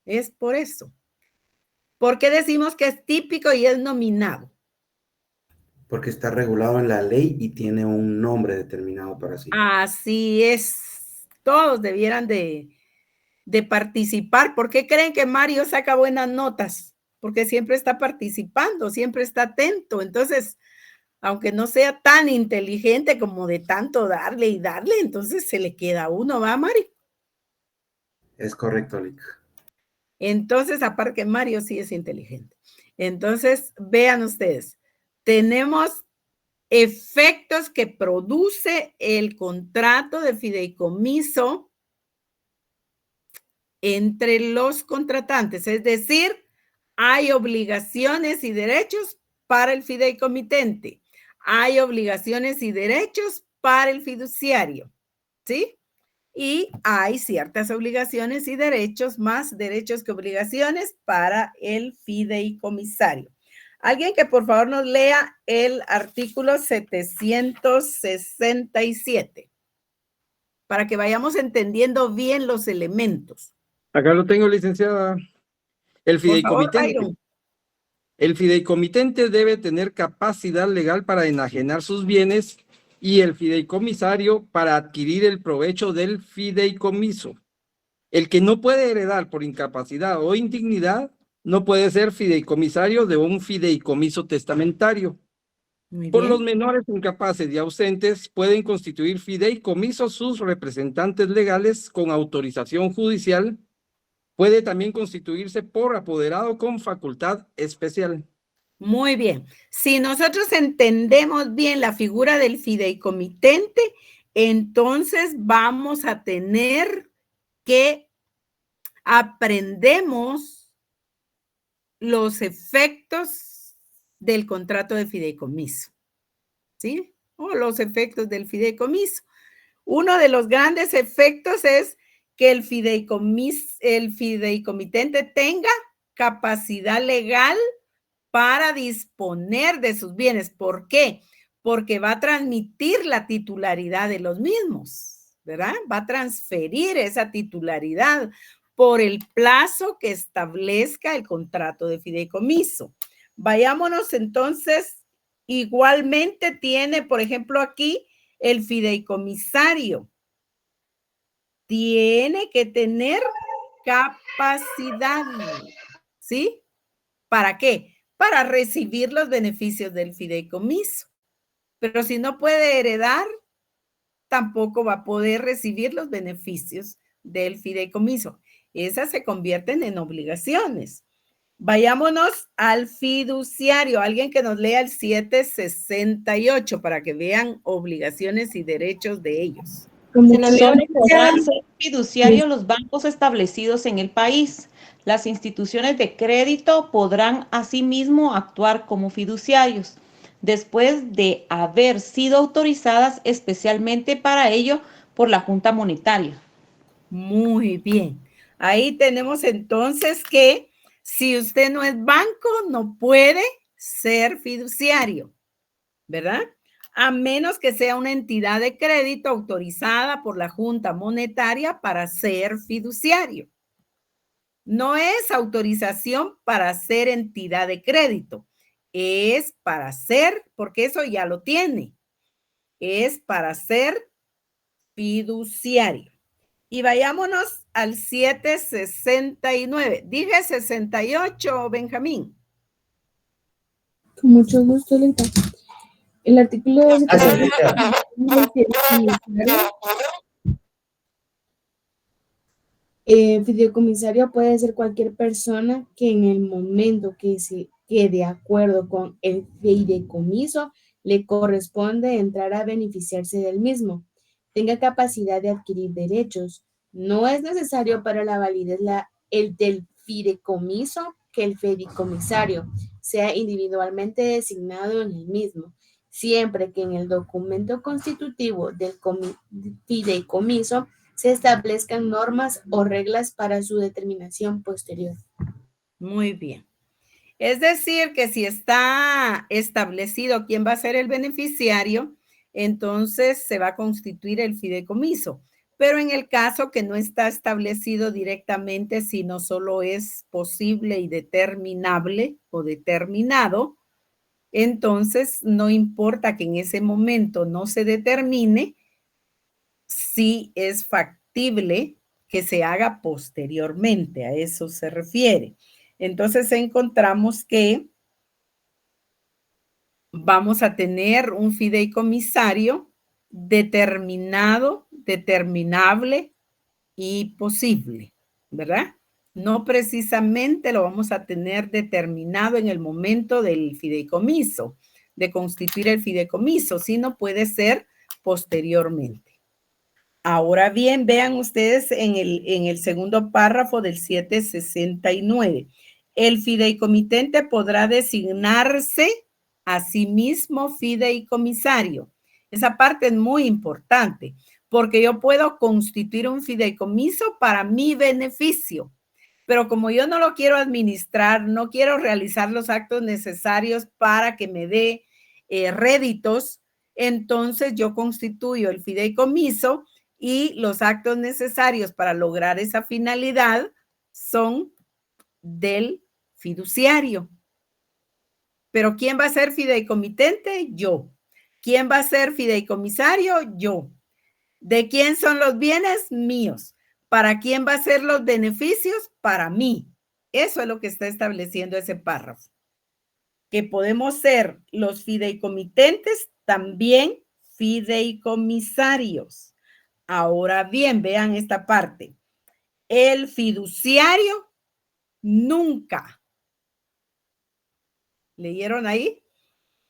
A: Es por eso. ¿Por qué decimos que es típico y es nominado?
E: Porque está regulado en la ley y tiene un nombre determinado para sí.
A: Así es. Todos debieran de participar. ¿Por qué creen que Mario saca buenas notas? Porque siempre está participando, siempre está atento. Entonces, aunque no sea tan inteligente como de tanto darle y darle, entonces se le queda a uno, ¿va, Mario?
E: Es correcto, Lic.
A: Entonces, aparte que Mario sí es inteligente. Entonces, vean ustedes, tenemos efectos que produce el contrato de fideicomiso entre los contratantes, es decir, hay obligaciones y derechos para el fideicomitente, hay obligaciones y derechos para el fiduciario, ¿sí? Y hay ciertas obligaciones y derechos, más derechos que obligaciones para el fideicomisario. Alguien que por favor nos lea el artículo 767 para que vayamos entendiendo bien los elementos.
B: Acá lo tengo, licenciada. El fideicomitente.
A: Por favor,
B: el fideicomitente debe tener capacidad legal para enajenar sus bienes y el fideicomisario para adquirir el provecho del fideicomiso. El que no puede heredar por incapacidad o indignidad no puede ser fideicomisario de un fideicomiso testamentario.
A: Muy
B: Por los
A: bien.
B: menores incapaces y ausentes, pueden constituir fideicomisos sus representantes legales con autorización judicial. Puede también constituirse por apoderado con facultad especial.
A: Muy bien. Si nosotros entendemos bien la figura del fideicomitente, entonces vamos a tener que aprendemos los efectos del contrato de fideicomiso, ¿sí? O los efectos del fideicomiso. Uno de los grandes efectos es que el fideicomitente tenga capacidad legal para disponer de sus bienes. ¿Por qué? Porque va a transmitir la titularidad de los mismos, ¿verdad? Va a transferir esa titularidad por el plazo que establezca el contrato de fideicomiso. Vayámonos entonces, igualmente tiene, por ejemplo, aquí el fideicomisario. Tiene que tener capacidad, ¿sí? ¿Para qué? Para recibir los beneficios del fideicomiso. Pero si no puede heredar, tampoco va a poder recibir los beneficios del fideicomiso. Esas se convierten en obligaciones. Vayámonos al fiduciario. Alguien que nos lea el 768 para que vean obligaciones y derechos de ellos.
J: Solo podrán ser fiduciarios los bancos establecidos en el país. Las instituciones de crédito podrán asimismo actuar como fiduciarios, después de haber sido autorizadas especialmente para ello por la Junta Monetaria.
A: Muy bien. Ahí tenemos entonces que si usted no es banco, no puede ser fiduciario, ¿verdad? A menos que sea una entidad de crédito autorizada por la Junta Monetaria para ser fiduciario. No es autorización para ser entidad de crédito, es para ser, porque eso ya lo tiene, es para ser fiduciario. Y vayámonos al 769. Dije 68, Benjamín.
C: Con mucho gusto, Lita. El artículo fideicomisario puede ser cualquier persona que en el momento que de acuerdo con el fideicomiso le corresponde entrar a beneficiarse del mismo, tenga capacidad de adquirir derechos. No es necesario para la validez del fideicomiso que el fideicomisario sea individualmente designado en el mismo, siempre que en el documento constitutivo del fideicomiso se establezcan normas o reglas para su determinación posterior.
A: Muy bien. Es decir, que si está establecido quién va a ser el beneficiario, entonces se va a constituir el fideicomiso. Pero en el caso que no está establecido directamente, sino solo es posible y determinable o determinado, entonces no importa que en ese momento no se determine, si es factible que se haga posteriormente, a eso se refiere. Entonces encontramos que vamos a tener un fideicomisario determinado, determinable y posible, ¿verdad? No precisamente lo vamos a tener determinado en el momento del fideicomiso, de constituir el fideicomiso, sino puede ser posteriormente. Ahora bien, vean ustedes en el segundo párrafo del 769. El fideicomitente podrá designarse a sí mismo fideicomisario. Esa parte es muy importante porque yo puedo constituir un fideicomiso para mi beneficio, pero como yo no lo quiero administrar, no quiero realizar los actos necesarios para que me dé réditos, entonces yo constituyo el fideicomiso y los actos necesarios para lograr esa finalidad son del fiduciario. Pero ¿quién va a ser fideicomitente? Yo. ¿Quién va a ser fideicomisario? Yo. ¿De quién son los bienes? Míos. ¿Para quién va a ser los beneficios? Para mí. Eso es lo que está estableciendo ese párrafo. Que podemos ser los fideicomitentes, también fideicomisarios. Ahora bien, vean esta parte. El fiduciario nunca, ¿leyeron ahí?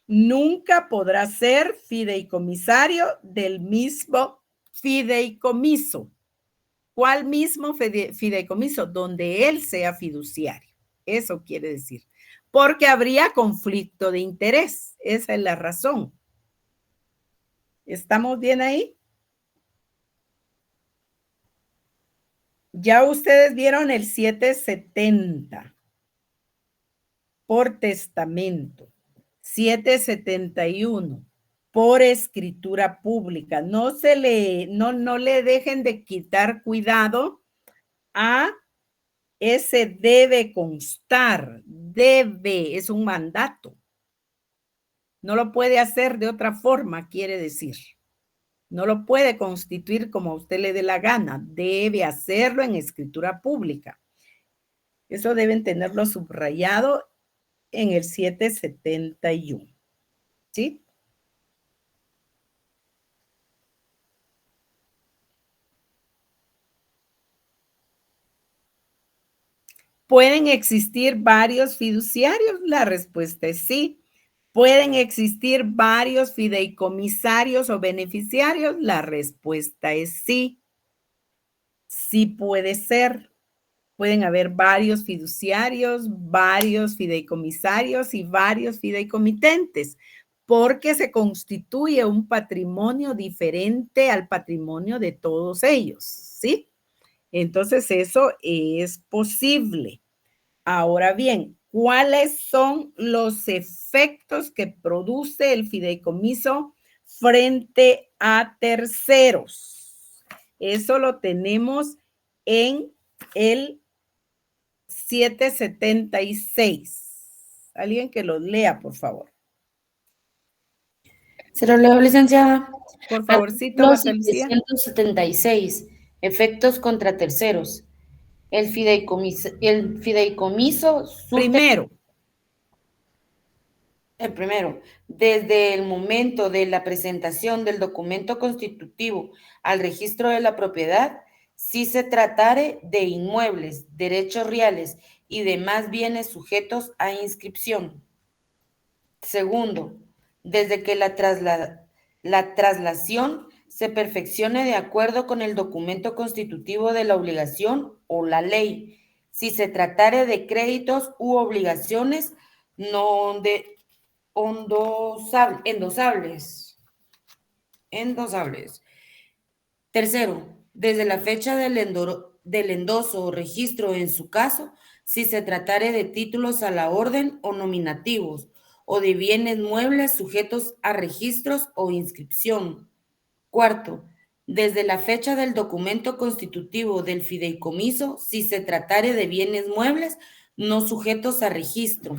A: Nunca podrá ser fideicomisario del mismo fideicomiso. ¿Cuál mismo fideicomiso? Donde él sea fiduciario. Eso quiere decir. Porque habría conflicto de interés. Esa es la razón. ¿Estamos bien ahí? Ya ustedes vieron el 770 por testamento. 771 por escritura pública. No le dejen de quitar cuidado a ese debe constar. Debe, es un mandato. No lo puede hacer de otra forma, quiere decir. No lo puede constituir como a usted le dé la gana. Debe hacerlo en escritura pública. Eso deben tenerlo subrayado en el 771. ¿Sí? ¿Pueden existir varios fiduciarios? La respuesta es sí. ¿Pueden existir varios fideicomisarios o beneficiarios? La respuesta es sí. Sí puede ser. Pueden haber varios fiduciarios, varios fideicomisarios y varios fideicomitentes, porque se constituye un patrimonio diferente al patrimonio de todos ellos, ¿sí? Entonces, eso es posible. Ahora bien, ¿cuáles son los efectos que produce el fideicomiso frente a terceros? Eso lo tenemos en el 776. Alguien que lo lea, por favor.
K: Se lo leo, licenciada.
A: Por favorcito,
K: Artículo
A: Marta Lucía.
K: 776. Efectos contra terceros. El fideicomiso
A: Primero.
K: El primero, desde el momento de la presentación del documento constitutivo al registro de la propiedad, si se tratare de inmuebles, derechos reales y demás bienes sujetos a inscripción. Segundo, desde que la traslación se perfeccione de acuerdo con el documento constitutivo de la obligación o la ley, si se tratare de créditos u obligaciones no endosables. Tercero, desde la fecha del endoso o registro en su caso, si se tratare de títulos a la orden o nominativos, o de bienes muebles sujetos a registros o inscripción. Cuarto, desde la fecha del documento constitutivo del fideicomiso, si se tratare de bienes muebles no sujetos a registro.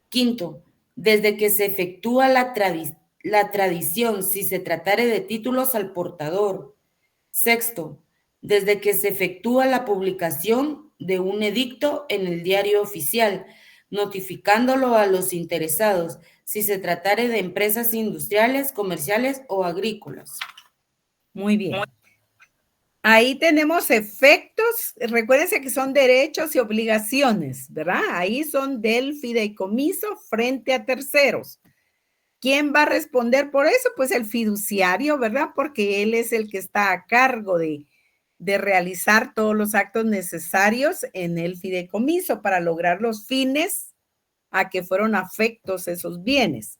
K: Quinto, desde que se efectúa la tradición, si se tratare de títulos al portador. Sexto, desde que se efectúa la publicación de un edicto en el diario oficial, notificándolo a los interesados, si se tratare de empresas industriales, comerciales o agrícolas.
A: Muy bien. Ahí tenemos efectos, recuérdense que son derechos y obligaciones, ¿verdad? Ahí son del fideicomiso frente a terceros. ¿Quién va a responder por eso? Pues el fiduciario, ¿verdad? Porque él es el que está a cargo de realizar todos los actos necesarios en el fideicomiso para lograr los fines a que fueron afectos esos bienes.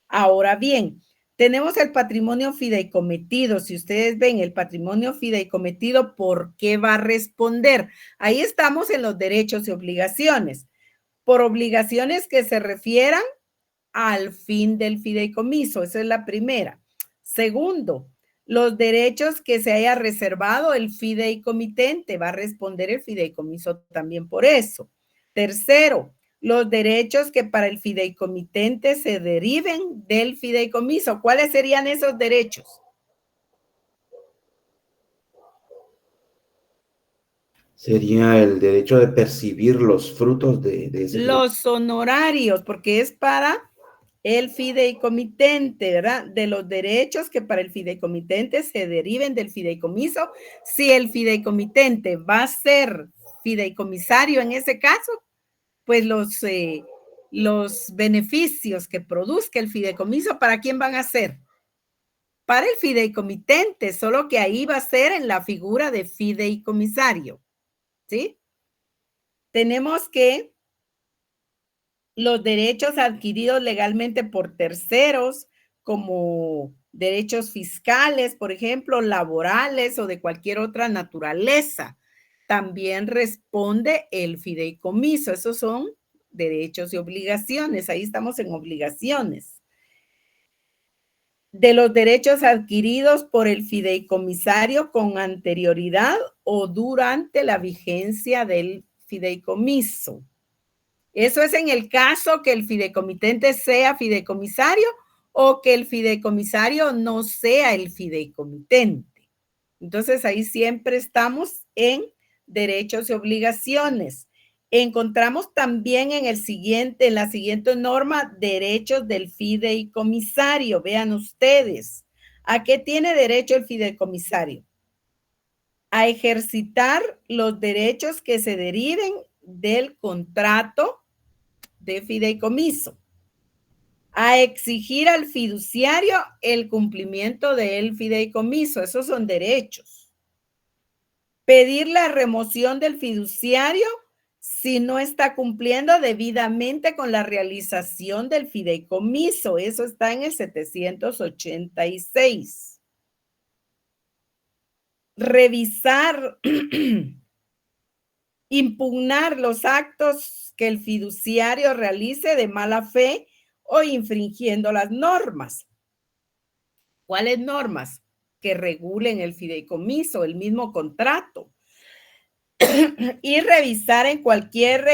A: Ahora bien, tenemos el patrimonio fideicometido. Si ustedes ven el patrimonio fideicometido, ¿por qué va a responder? Ahí estamos en los derechos y obligaciones. Por obligaciones que se refieran al fin del fideicomiso. Esa es la primera. Segundo, los derechos que se haya reservado el fideicomitente. Va a responder el fideicomiso también por eso. Tercero, los derechos que para el fideicomitente se deriven del fideicomiso. ¿Cuáles serían esos derechos?
E: Sería el derecho de percibir los frutos de ese
A: Los honorarios, porque es para el fideicomitente, ¿verdad? De los derechos que para el fideicomitente se deriven del fideicomiso. Si el fideicomitente va a ser fideicomisario en ese caso, pues los beneficios que produzca el fideicomiso, ¿para quién van a ser? Para el fideicomitente, solo que ahí va a ser en la figura de fideicomisario, ¿sí? Tenemos que los derechos adquiridos legalmente por terceros, como derechos fiscales, por ejemplo, laborales o de cualquier otra naturaleza, también responde el fideicomiso. Esos son derechos y obligaciones. Ahí estamos en obligaciones. De los derechos adquiridos por el fideicomisario con anterioridad o durante la vigencia del fideicomiso. Eso es en el caso que el fideicomitente sea fideicomisario o que el fideicomisario no sea el fideicomitente. Entonces, ahí siempre estamos en derechos y obligaciones. Encontramos también en la siguiente norma, derechos del fideicomisario. Vean ustedes, ¿a qué tiene derecho el fideicomisario? A ejercitar los derechos que se deriven del contrato de fideicomiso, a exigir al fiduciario el cumplimiento del fideicomiso. Esos son derechos. Pedir la remoción del fiduciario si no está cumpliendo debidamente con la realización del fideicomiso. Eso está en el 786. Revisar, impugnar los actos que el fiduciario realice de mala fe o infringiendo las normas. ¿Cuáles normas? Que regulen el fideicomiso, el mismo contrato. Y revisar en cualquier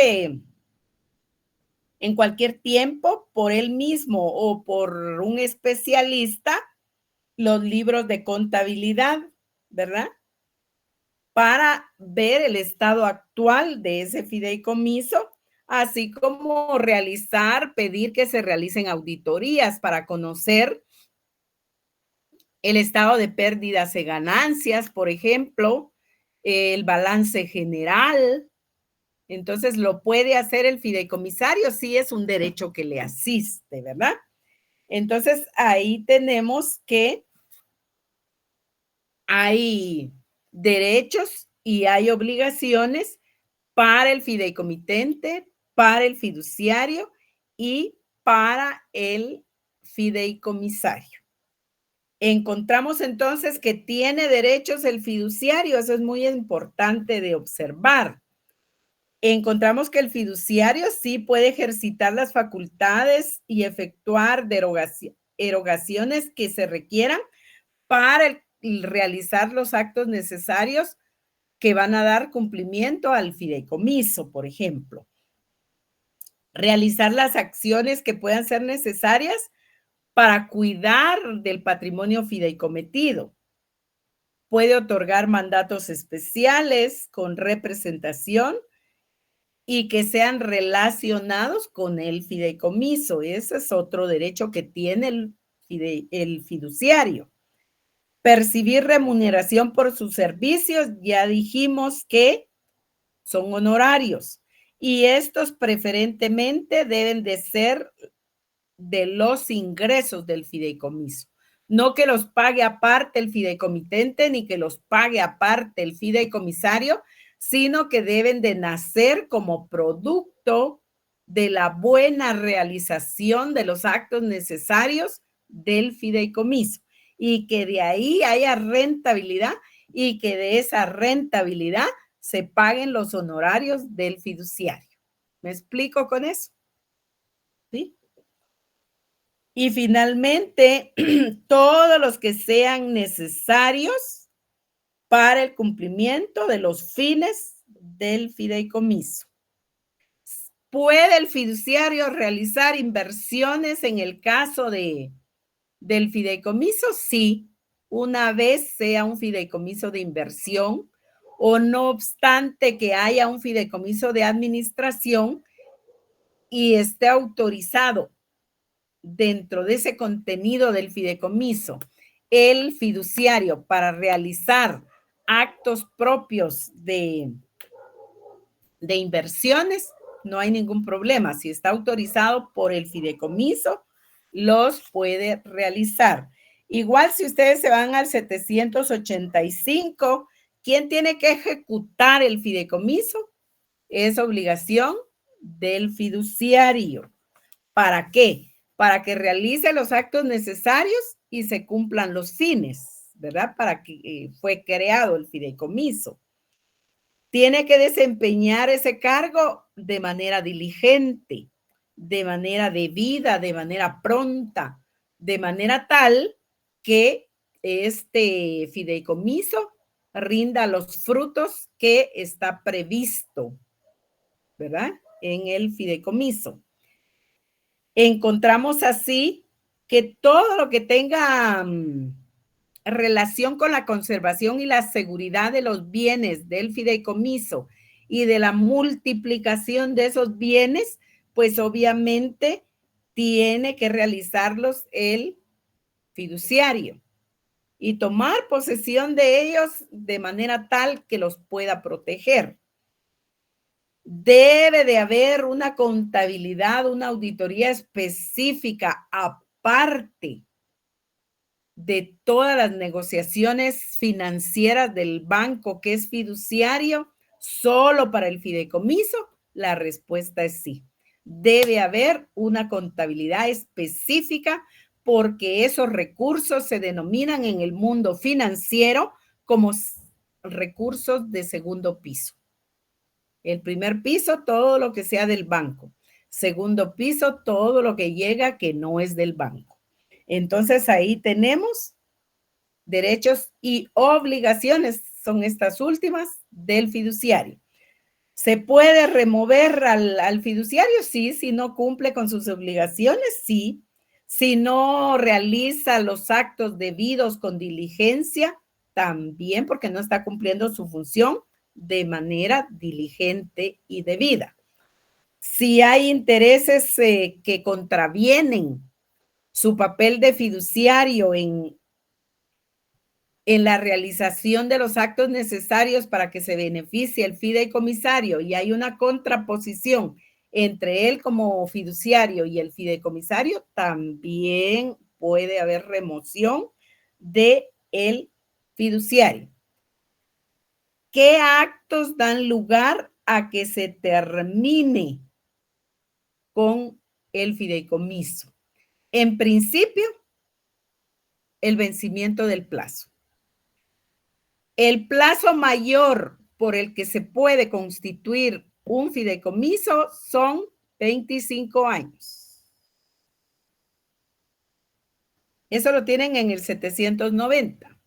A: tiempo por él mismo o por un especialista los libros de contabilidad, ¿verdad? Para ver el estado actual de ese fideicomiso, así como pedir que se realicen auditorías para conocer el estado de pérdidas y ganancias, por ejemplo, el balance general. Entonces, lo puede hacer el fideicomisario si es un derecho que le asiste, ¿verdad? Entonces, ahí tenemos que hay derechos y hay obligaciones para el fideicomitente, para el fiduciario y para el fideicomisario. Encontramos entonces que tiene derechos el fiduciario, eso es muy importante de observar. Encontramos que el fiduciario sí puede ejercitar las facultades y efectuar erogaciones que se requieran para realizar los actos necesarios que van a dar cumplimiento al fideicomiso, por ejemplo. Realizar las acciones que puedan ser necesarias para cuidar del patrimonio fideicometido. Puede otorgar mandatos especiales con representación y que sean relacionados con el fideicomiso. Ese es otro derecho que tiene el fiduciario. Percibir remuneración por sus servicios, ya dijimos que son honorarios y estos preferentemente deben de ser de los ingresos del fideicomiso. No que los pague aparte el fideicomitente ni que los pague aparte el fideicomisario, sino que deben de nacer como producto de la buena realización de los actos necesarios del fideicomiso y que de ahí haya rentabilidad y que de esa rentabilidad se paguen los honorarios del fiduciario. ¿Me explico con eso? ¿Sí? Y finalmente, todos los que sean necesarios para el cumplimiento de los fines del fideicomiso. ¿Puede el fiduciario realizar inversiones en el caso del fideicomiso? Sí, una vez sea un fideicomiso de inversión o no obstante que haya un fideicomiso de administración y esté autorizado dentro de ese contenido del fideicomiso el fiduciario para realizar actos propios de inversiones, no hay ningún problema. Si está autorizado por el fideicomiso, los puede realizar. Igual si ustedes se van al 785, ¿quién tiene que ejecutar el fideicomiso? Es obligación del fiduciario. ¿Para qué? Para que realice los actos necesarios y se cumplan los fines, ¿verdad? Para que fue creado el fideicomiso. Tiene que desempeñar ese cargo de manera diligente, de manera debida, de manera pronta, de manera tal que este fideicomiso rinda los frutos que está previsto, ¿verdad? En el fideicomiso. Encontramos así que todo lo que tenga relación con la conservación y la seguridad de los bienes del fideicomiso y de la multiplicación de esos bienes, pues obviamente tiene que realizarlos el fiduciario y tomar posesión de ellos de manera tal que los pueda proteger. Debe de haber una contabilidad, una auditoría específica aparte de todas las negociaciones financieras del banco que es fiduciario, solo para el fideicomiso. La respuesta es sí. Debe haber una contabilidad específica porque esos recursos se denominan en el mundo financiero como recursos de segundo piso. El primer piso, todo lo que sea del banco. Segundo piso, todo lo que llega que no es del banco. Entonces, ahí tenemos derechos y obligaciones, son estas últimas, del fiduciario. ¿Se puede remover al fiduciario? Sí, si no cumple con sus obligaciones, sí. Si no realiza los actos debidos con diligencia, también, porque no está cumpliendo su función de manera diligente y debida. Si hay intereses que contravienen su papel de fiduciario en la realización de los actos necesarios para que se beneficie el fideicomisario y hay una contraposición entre él como fiduciario y el fideicomisario, también puede haber remoción de el fiduciario. ¿Qué actos dan lugar a que se termine con el fideicomiso? En principio, el vencimiento del plazo. El plazo mayor por el que se puede constituir un fideicomiso son 25 años. Eso lo tienen en el 790.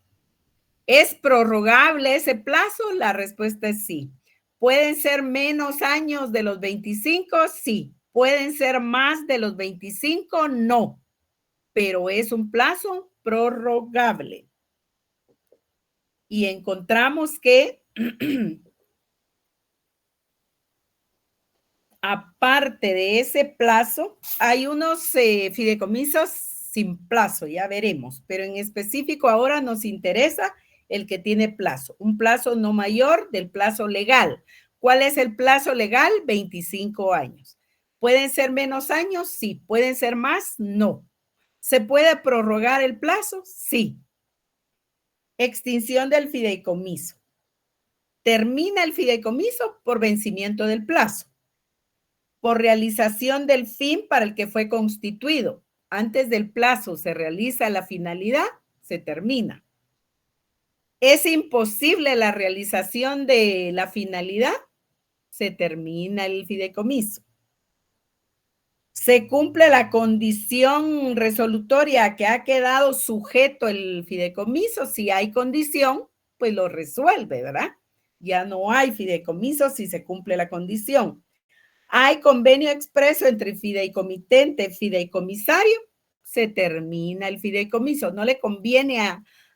A: ¿Es prorrogable ese plazo? La respuesta es sí. ¿Pueden ser menos años de los 25? Sí. ¿Pueden ser más de los 25? No. Pero es un plazo prorrogable. Y encontramos que aparte de ese plazo, hay unos fideicomisos sin plazo, ya veremos, pero en específico ahora nos interesa el que tiene plazo, un plazo no mayor del plazo legal. ¿Cuál es el plazo legal? 25 años. ¿Pueden ser menos años? Sí. ¿Pueden ser más? No. ¿Se puede prorrogar el plazo? Sí. Extinción del fideicomiso. Termina el fideicomiso por vencimiento del plazo, por realización del fin para el que fue constituido. Antes del plazo se realiza la finalidad, se termina. Es imposible la realización de la finalidad, se termina el fideicomiso. Se cumple la condición resolutoria que ha quedado sujeto el fideicomiso. Si hay condición, pues lo resuelve, ¿verdad? Ya no hay fideicomiso si se cumple la condición. Hay convenio expreso entre fideicomitente y fideicomisario, se termina el fideicomiso. No le conviene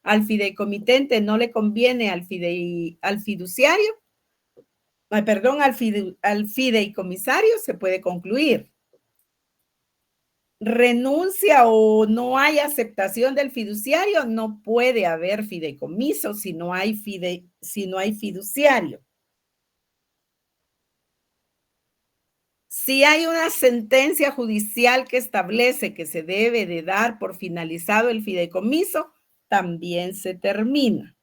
A: al fideicomitente no le conviene al fiduciario, perdón, al fideicomisario, se puede concluir. Renuncia o no hay aceptación del fiduciario, no puede haber fideicomiso si no hay fiduciario. Si hay una sentencia judicial que establece que se debe de dar por finalizado el fideicomiso, también se termina.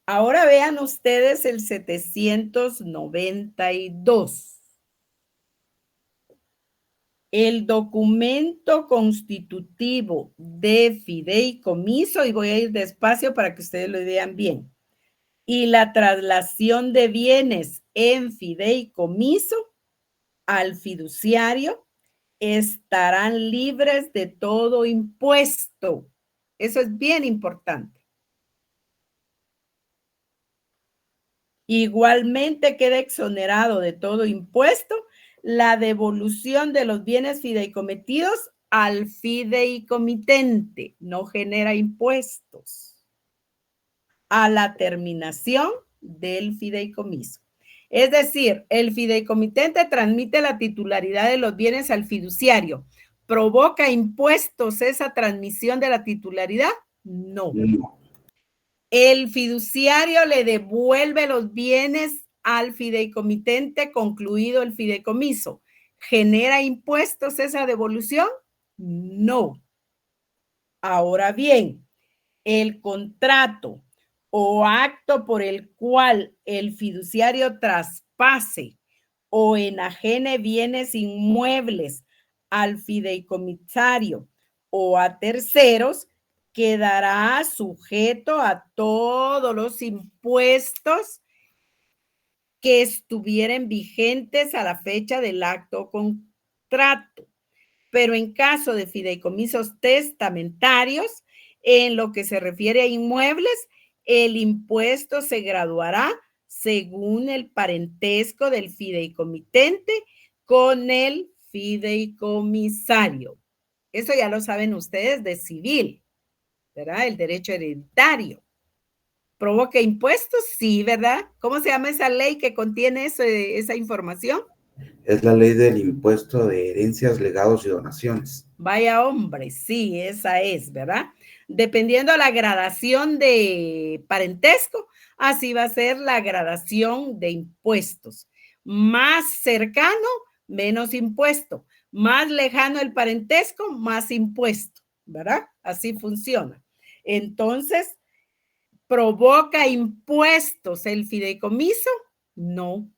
A: Ahora vean ustedes el 792. El documento constitutivo de fideicomiso, y voy a ir despacio para que ustedes lo vean bien, y la traslación de bienes en fideicomiso al fiduciario estarán libres de todo impuesto. Eso es bien importante. Igualmente queda exonerado de todo impuesto la devolución de los bienes fideicometidos al fideicomitente. No genera impuestos a la terminación del fideicomiso. Es decir, el fideicomitente transmite la titularidad de los bienes al fiduciario. ¿Provoca impuestos esa transmisión de la titularidad? No. El fiduciario le devuelve los bienes al fideicomitente concluido el fideicomiso. ¿Genera impuestos esa devolución? No. Ahora bien, el contrato o acto por el cual el fiduciario traspase o enajene bienes inmuebles al fideicomisario o a terceros, quedará sujeto a todos los impuestos que estuvieran vigentes a la fecha del acto o contrato. Pero en caso de fideicomisos testamentarios, en lo que se refiere a inmuebles, el impuesto se graduará según el parentesco del fideicomitente con el fideicomisario. Eso ya lo saben ustedes de civil, ¿verdad? El derecho hereditario. ¿Provoca impuestos? Sí, ¿verdad? ¿Cómo se llama esa ley que contiene esa información?
E: Es la ley del impuesto de herencias, legados y donaciones.
A: Vaya hombre, sí, esa es, ¿verdad? Dependiendo de la gradación de parentesco, así va a ser la gradación de impuestos. Más cercano, menos impuesto. Más lejano el parentesco, más impuesto, ¿verdad? Así funciona. Entonces, ¿provoca impuestos el fideicomiso? No.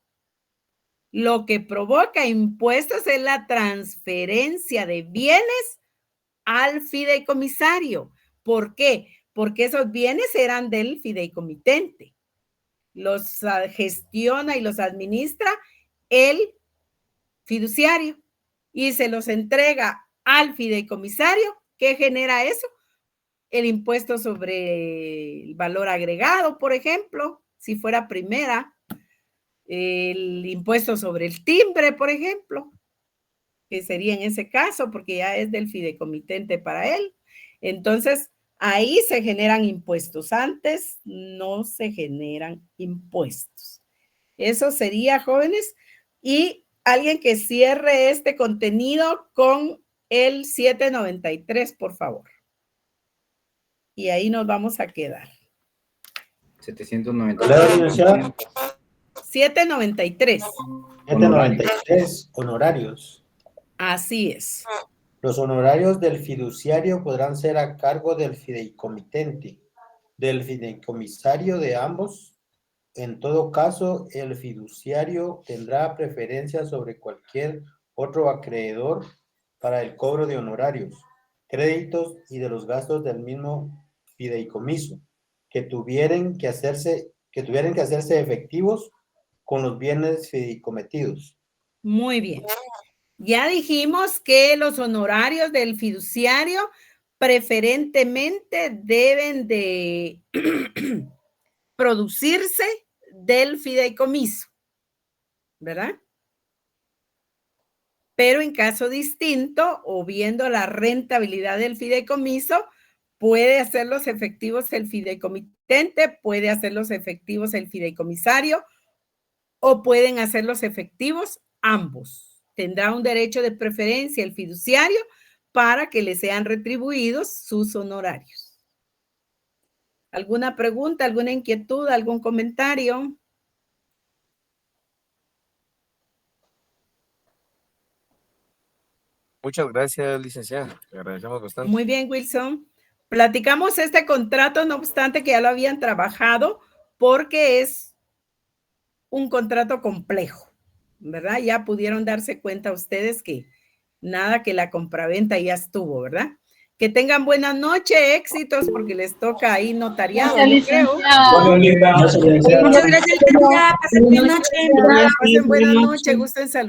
A: Lo que provoca impuestos es la transferencia de bienes al fideicomisario. ¿Por qué? Porque esos bienes eran del fideicomitente. Los gestiona y los administra el fiduciario y se los entrega al fideicomisario. ¿Qué genera eso? El impuesto sobre el valor agregado, por ejemplo, si fuera primera. El impuesto sobre el timbre, por ejemplo, que sería en ese caso, porque ya es del fideicomitente para él. Entonces, ahí se generan impuestos. Antes no se generan impuestos. Eso sería, jóvenes. Y alguien que cierre este contenido con el 793, por favor. Y ahí nos vamos a quedar.
L: 793.
A: 793.
L: 793, honorarios.
A: Así es.
L: Los honorarios del fiduciario podrán ser a cargo del fideicomitente, del fideicomisario de ambos. En todo caso, el fiduciario tendrá preferencia sobre cualquier otro acreedor para el cobro de honorarios, créditos y de los gastos del mismo fideicomiso, que tuvieran que hacerse efectivos con los bienes fideicometidos.
A: Muy bien. Ya dijimos que los honorarios del fiduciario preferentemente deben de producirse del fideicomiso, ¿verdad? Pero en caso distinto o viendo la rentabilidad del fideicomiso, puede hacerlos efectivos el fideicomitente, puede hacerlos efectivos el fideicomisario o pueden hacerlos efectivos ambos. Tendrá un derecho de preferencia el fiduciario para que le sean retribuidos sus honorarios. ¿Alguna pregunta, alguna inquietud, algún comentario?
M: Muchas gracias, licenciada. Le agradecemos bastante.
A: Muy bien, Wilson. Platicamos este contrato, no obstante que ya lo habían trabajado, porque es un contrato complejo, ¿verdad? Ya pudieron darse cuenta ustedes que nada, que la compraventa ya estuvo, ¿verdad? Que tengan buena noche, éxitos, porque les toca ahí notariado, yo creo.
K: Muchas gracias, licenciada. Pasen buena noche.
A: Pasen buena noche, gusto en salud.